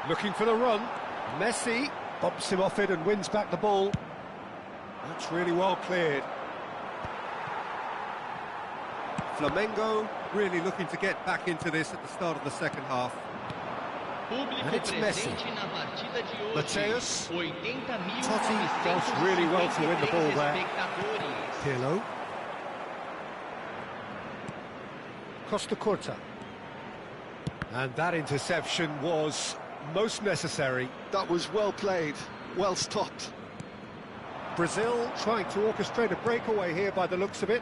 Looking for the run. Messi bumps him off it and wins back the ball. That's really well cleared. Flamengo really looking to get back into this at the start of the second half. And it's Messi. Mateus. Totti does really well to win the ball there. Pirlo. Costa Curta. And that interception was most necessary. That was well played, well stopped. Brazil trying to orchestrate a breakaway here by the looks of it.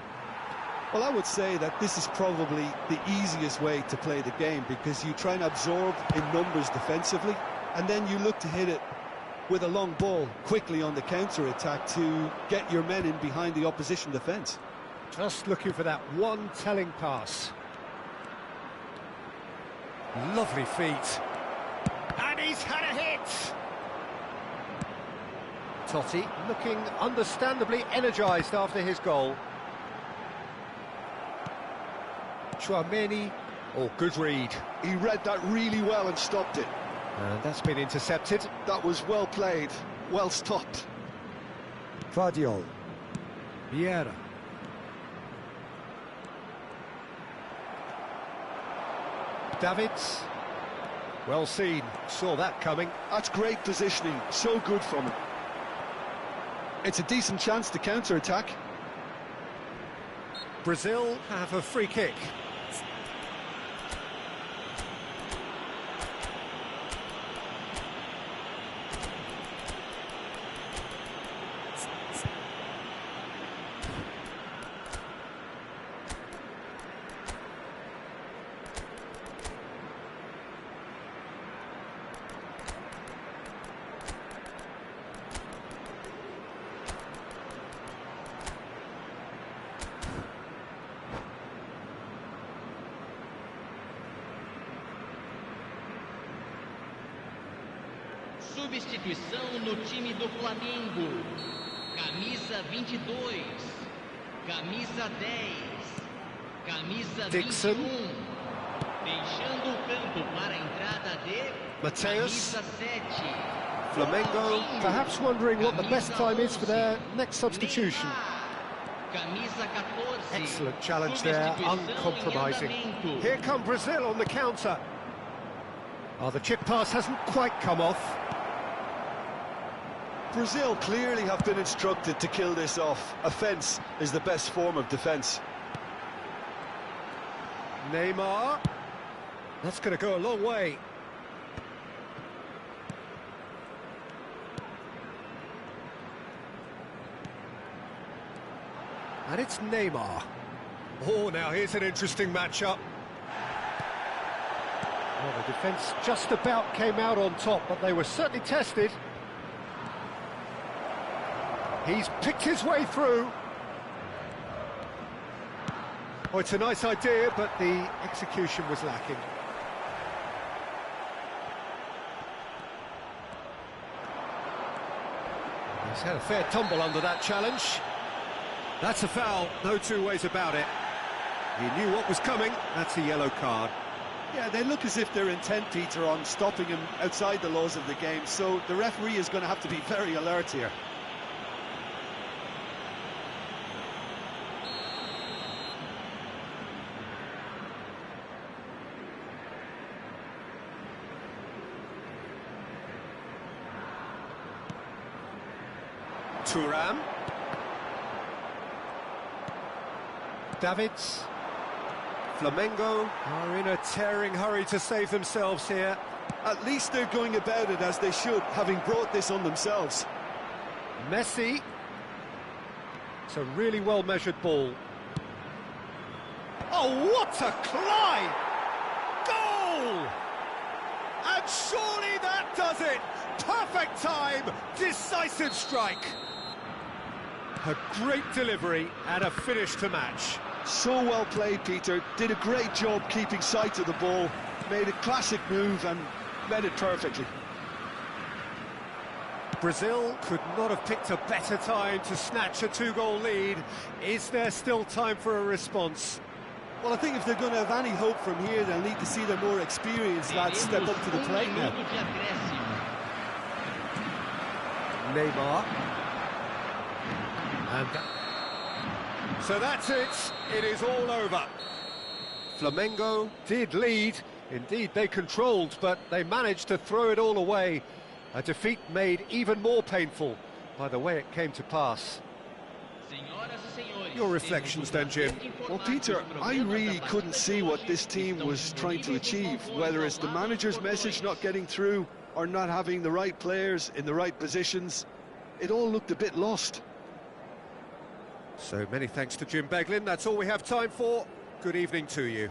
Well, I would say that this is probably the easiest way to play the game, because you try and absorb in numbers defensively, and then you look to hit it with a long ball quickly on the counter-attack to get your men in behind the opposition defence. Just looking for that one telling pass. Lovely feet. And he's had a hit! Totti looking understandably energised after his goal. Chouameni, oh, good read. He read that really well and stopped it. And that's been intercepted. That was well played, well stopped. Efootball. Vieira. Davids. Well seen, saw that coming. That's great positioning, so good from him. It's a decent chance to counter-attack. Brazil have a free kick. Substituição no time do Flamengo. Camisa 22. Camisa 10. Camisa Dixon. 21. Deixando o campo para a entrada de Mateus. Camisa 7. Flamengo perhaps wondering what the best time is for their next substitution. Camisa 14. Excellent challenge there, uncompromising. Here come Brazil on the counter. Oh, the chip pass hasn't quite come off. Brazil clearly have been instructed to kill this off. Offence is the best form of defence. Neymar. That's going to go a long way. And it's Neymar. Oh, now here's an interesting matchup. Well, the defence just about came out on top, but they were certainly tested. He's picked his way through. Oh, it's a nice idea, but the execution was lacking. He's had a fair tumble under that challenge. That's a foul, no two ways about it. He knew what was coming, that's a yellow card. Yeah, they look as if they're intent, Peter, on stopping him outside the laws of the game, so the referee is going to have to be very alert here. Thuram. Davids. Flamengo are in a tearing hurry to save themselves here. At least they're going about it as they should, having brought this on themselves. Messi. It's a really well-measured ball. Oh, what a climb! Goal! And surely that does it! Perfect time, decisive strike. A great delivery and a finish to match. So well played, Peter. Did a great job keeping sight of the ball. Made a classic move and read it perfectly. Brazil could not have picked a better time to snatch a two-goal lead. Is there still time for a response? Well, I think if they're going to have any hope from here, they'll need to see their more experienced lads step up to the plate now. Neymar. And so that's it. It is all over. Flamengo did lead. Indeed, they controlled, but they managed to throw it all away. A defeat made even more painful by the way it came to pass. Your reflections then, Jim? Well, Peter, I really couldn't see what this team was trying to achieve, whether it's the manager's message not getting through or not having the right players in the right positions. It all looked a bit lost. So many thanks to Jim Beglin. That's all we have time for. Good evening to you.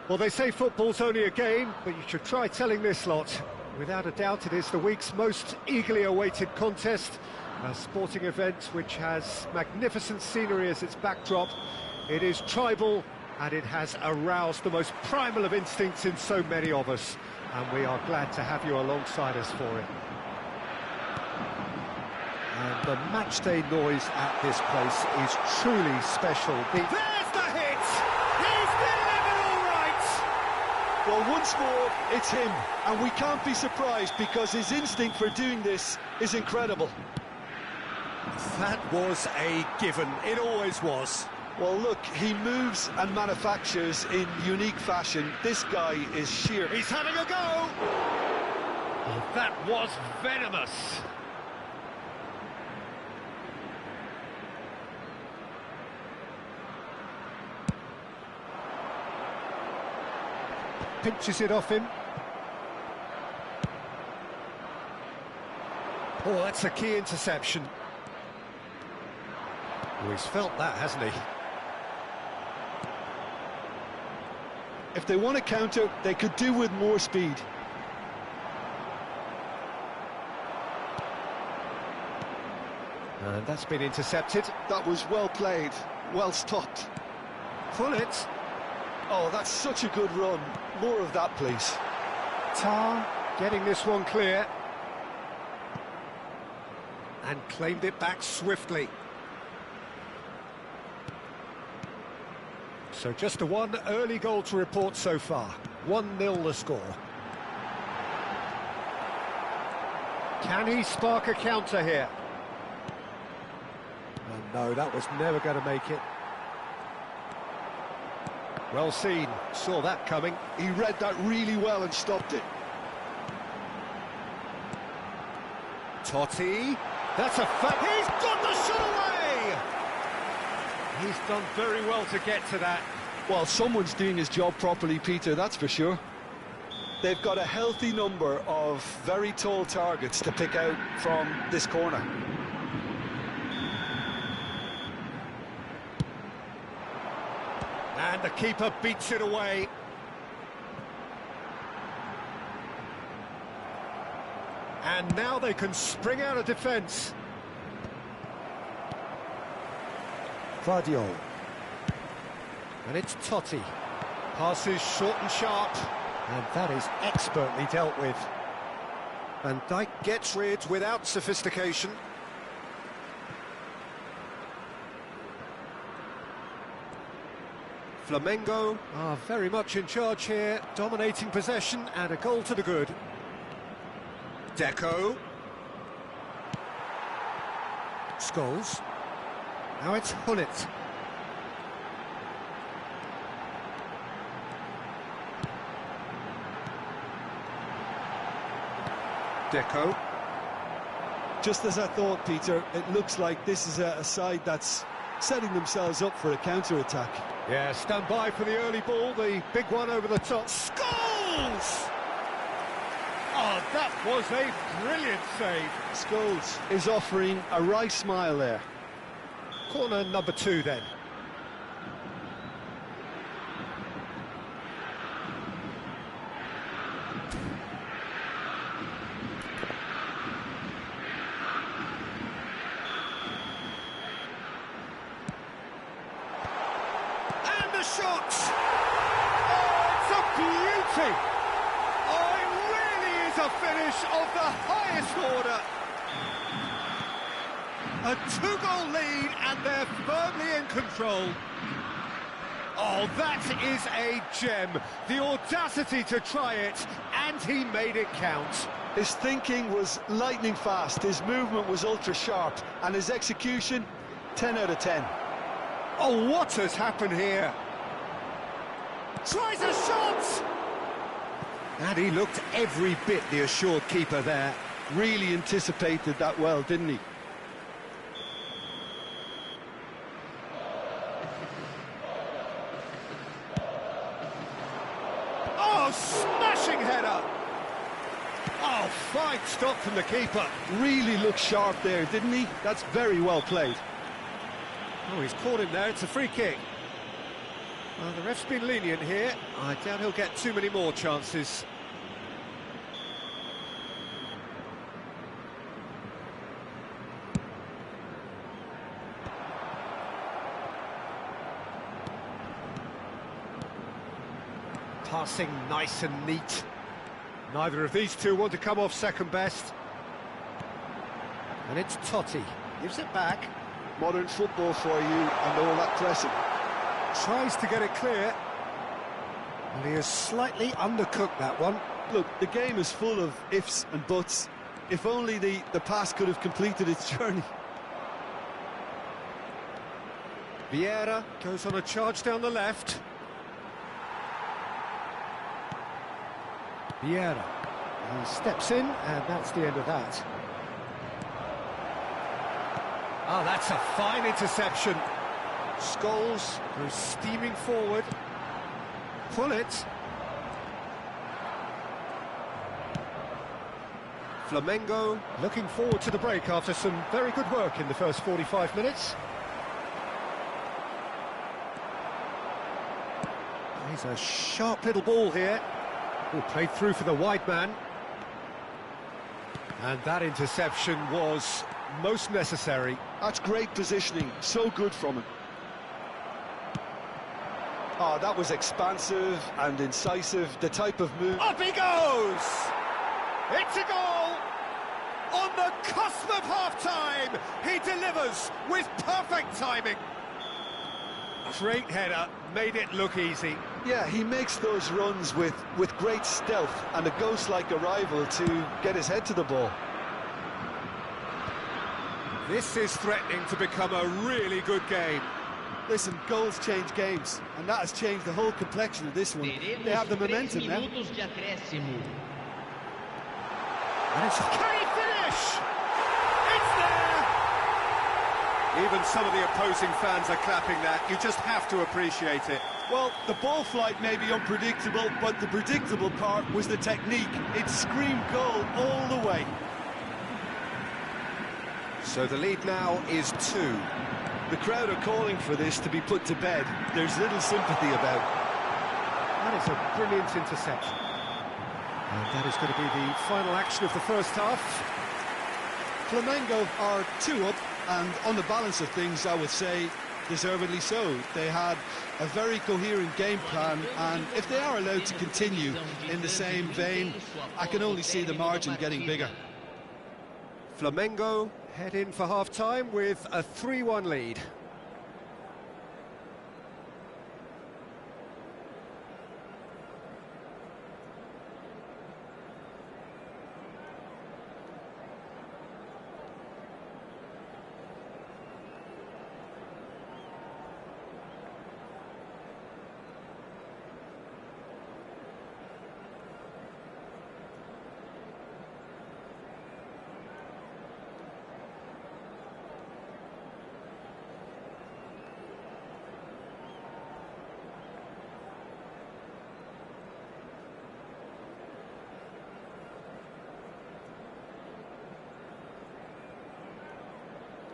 Well, they say football's only a game, but you should try telling this lot. Without a doubt, it is the week's most eagerly awaited contest, a sporting event which has magnificent scenery as its backdrop. It is tribal, and it has aroused the most primal of instincts in so many of us, and we are glad to have you alongside us for it. And the matchday noise at this place is truly special. There's the hit! He's delivered all right! Well, once more, it's him, and we can't be surprised because his instinct for doing this is incredible. That was a given. It always was. Well, look, he moves and manufactures in unique fashion. This guy is sheer. He's having a go! Oh, that was venomous. Pinches it off him. Oh, that's a key interception. Oh, he's felt that, hasn't he? If they want to counter, they could do with more speed. And that's been intercepted. That was well played, well stopped. Pull it. Oh, that's such a good run. More of that, please. Tar getting this one clear. And claimed it back swiftly. So just the one early goal to report so far. 1-0 the score. Can he spark a counter here? Oh, no, that was never going to make it. Well seen, saw that coming. He read that really well and stopped it. Totti. That's a fact. He's got the shot away! He's done very well to get to that. Well, someone's doing his job properly, Peter, that's for sure. They've got a healthy number of very tall targets to pick out from this corner. And the keeper beats it away. And now they can spring out of defence. Efootball. And it's Totti. Passes short and sharp. And that is expertly dealt with. Van Dijk gets rid without sophistication. Flamengo are very much in charge here, dominating possession and a goal to the good. Deco. Scholes. Now it's Hullet. Deco. Just as I thought, Peter, it looks like this is a side that's setting themselves up for a counter-attack. Yeah, stand by for the early ball, the big one over the top. Scholes! Oh, that was a brilliant save. Scholes is offering a wry smile there. Corner number 2 then. And the shot! Oh, it's a beauty! Oh, it really is a finish of the highest order. A 2-goal lead and they're firmly in control. Oh, that is a gem. The audacity to try it, and he made it count. His thinking was lightning fast, his movement was ultra sharp, and his execution, 10 out of 10. Oh, what has happened here? Tries a shot! And he looked every bit the assured keeper there. Really anticipated that well, didn't he? Oh, smashing header! Oh, fine stop from the keeper. Really looked sharp there, didn't he? That's very well played. Oh, he's caught him there. It's a free kick. Well, the ref's been lenient here. I doubt he'll get too many more chances. Passing nice and neat. Neither of these two want to come off second best. And it's Totti. Gives it back. Modern football for you and all that pressing. Tries to get it clear. And he has slightly undercooked that one. Look, the game is full of ifs and buts. If only the pass could have completed its journey. Vieira goes on a charge down the left. Vieira. He steps in, and that's the end of that. Oh, that's a fine interception. Scholes goes steaming forward. Pull it. Flamengo looking forward to the break after some very good work in the first 45 minutes. He's a sharp little ball here. Oh, played through for the wide man. And that interception was most necessary. That's great positioning, so good from him. Oh, that was expansive and incisive, the type of move. Up he goes! It's a goal! On the cusp of half-time, he delivers with perfect timing. Great header, made it look easy. Yeah, he makes those runs with great stealth and a ghost-like arrival to get his head to the ball. This is threatening to become a really good game. Listen, goals change games, and that has changed the whole complexion of this one. They have the momentum now. And it's a carry finish! It's there! Even some of the opposing fans are clapping that. You just have to appreciate it. Well, the ball flight may be unpredictable, but the predictable part was the technique. It screamed goal all the way. So the lead now is 2. The crowd are calling for this to be put to bed. There's little sympathy about. That is a brilliant interception. And that is going to be the final action of the first half. Flamengo are 2 up, and on the balance of things, I would say deservedly so. They had a very coherent game plan, and if they are allowed to continue in the same vein, I can only see the margin getting bigger. Flamengo head in for half-time with a 3-1 lead.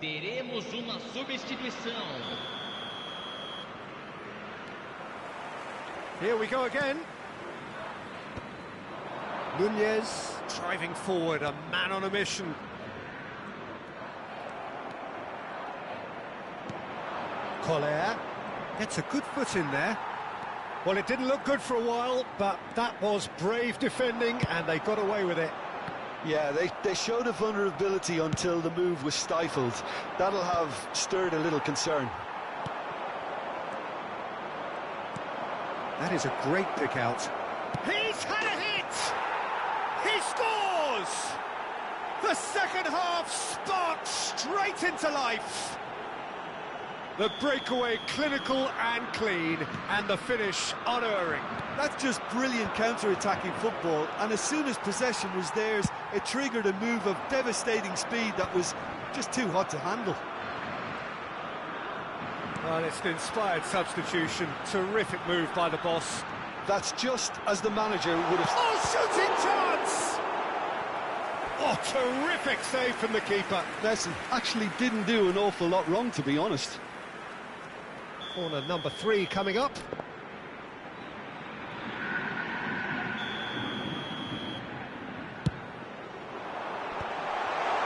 Teremos uma substituição. Here we go again. Nunez driving forward, a man on a mission. Collier gets a good foot in there. Well, it didn't look good for a while, but that was brave defending, and they got away with it. Yeah, they showed a vulnerability until the move was stifled. That'll have stirred a little concern. That is a great pick out. He's had a hit! He scores! The second half sparked straight into life. The breakaway clinical and clean, and the finish unerring. That's just brilliant counter-attacking football, and as soon as possession was theirs, it triggered a move of devastating speed that was just too hot to handle. Well, it's an inspired substitution. Terrific move by the boss. That's just as the manager would have... Oh, shooting chance! Oh, terrific save from the keeper. Listen, actually didn't do an awful lot wrong, to be honest. Corner number 3 coming up.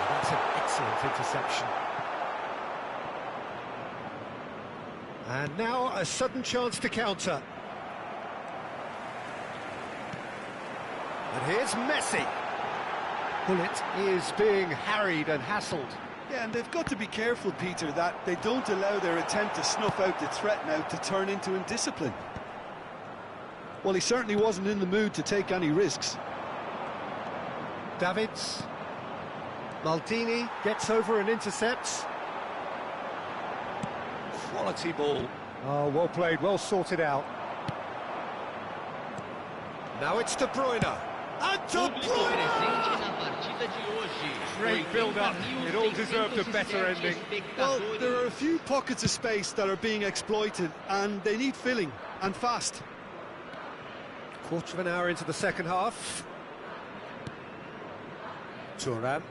That's an excellent interception. And now a sudden chance to counter. And here's Messi. Bullet is being harried and hassled. Yeah, and they've got to be careful, Peter, that they don't allow their attempt to snuff out the threat now to turn into indiscipline. Well, he certainly wasn't in the mood to take any risks. Davids. Maldini gets over and intercepts. Quality ball. Oh, well played, well sorted out. Now it's De Bruyne. And De Bruyne! Great build-up. It all deserved a better ending. Well, there are a few pockets of space that are being exploited, and they need filling, and fast. Quarter of an hour into the second half. Thuram.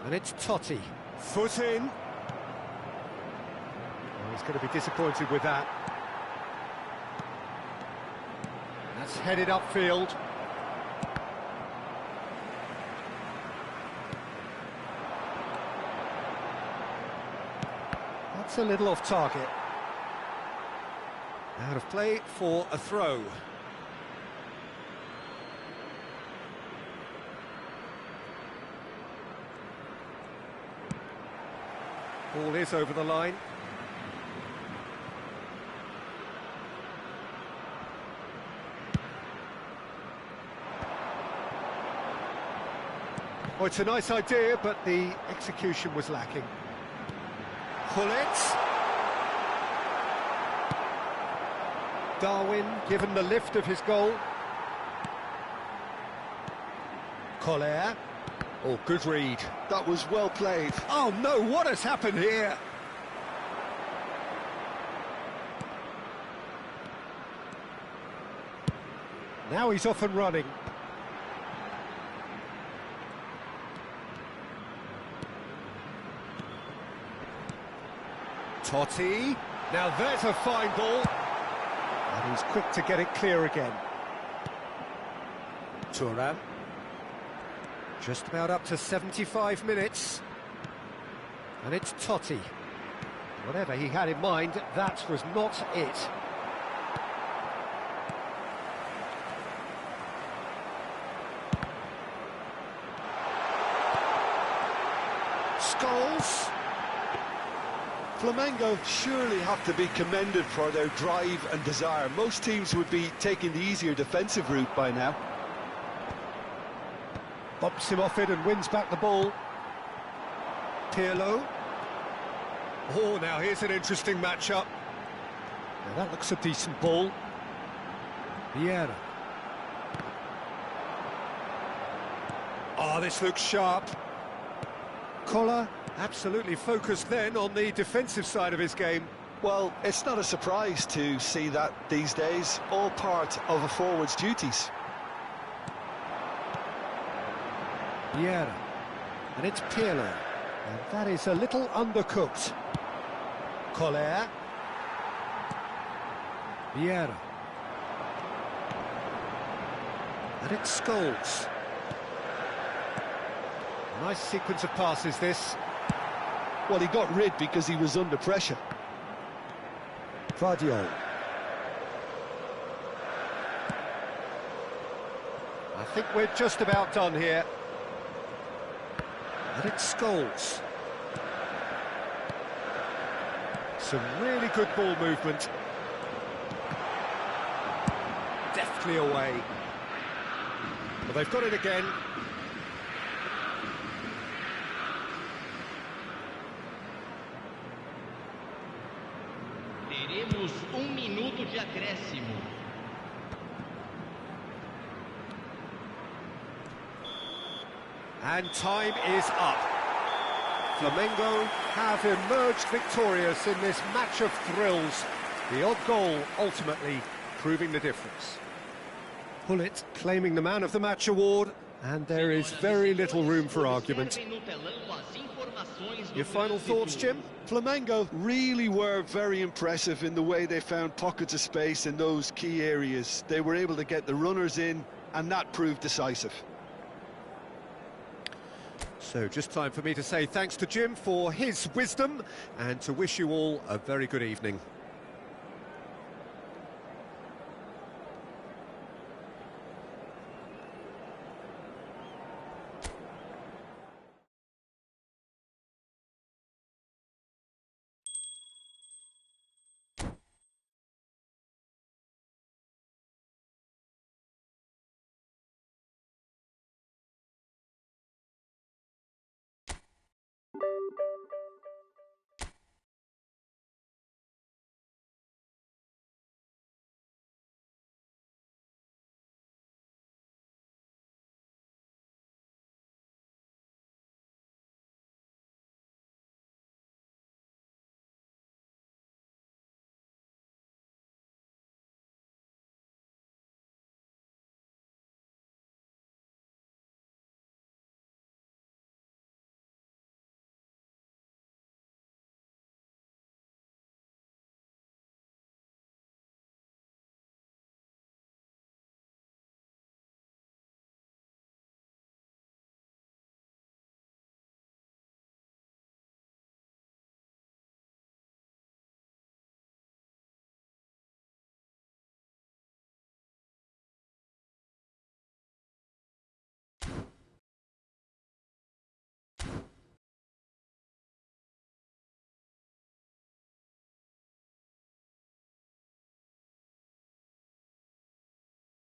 And it's Totti. Foot in. Oh, he's going to be disappointed with that. That's headed upfield. That's a little off target. Out of play for a throw. Ball is over the line. Oh, it's a nice idea, but the execution was lacking. Hullet. Darwin given the lift of his goal. Collier. Oh, good read. That was well played. Oh no, what has happened here? Now he's off and running. Totti. Now there's a fine ball. And he's quick to get it clear again. Thuram. Just about up to 75 minutes. And it's Totti. Whatever he had in mind, that was not it. Scholes. Flamengo surely have to be commended for their drive and desire. Most teams would be taking the easier defensive route by now. Bumps him off it and wins back the ball. Pirlo. Oh, now here's an interesting matchup. Now that looks a decent ball. Vieira. Oh, this looks sharp. Collar, absolutely focused then on the defensive side of his game. Well, it's not a surprise to see that these days, all part of a forward's duties. Vieira. And it's Pirlo. And that is a little undercooked. Collar. Vieira. And it's Scholes. Nice sequence of passes, this. Well, he got rid because he was under pressure. Vardiol. I think we're just about done here. And it's Scholes. Some really good ball movement. Deftly away. But they've got it again. Teremos minuto de acréscimo. And time is up. Flamengo have emerged victorious in this match of thrills. The odd goal ultimately proving the difference. Pullet claiming the Man of the Match award, and there is very little room for argument. Your final thoughts, Jim? Flamengo really were very impressive in the way they found pockets of space in those key areas. They were able to get the runners in, and that proved decisive. So just time for me to say thanks to Jim for his wisdom and to wish you all a very good evening.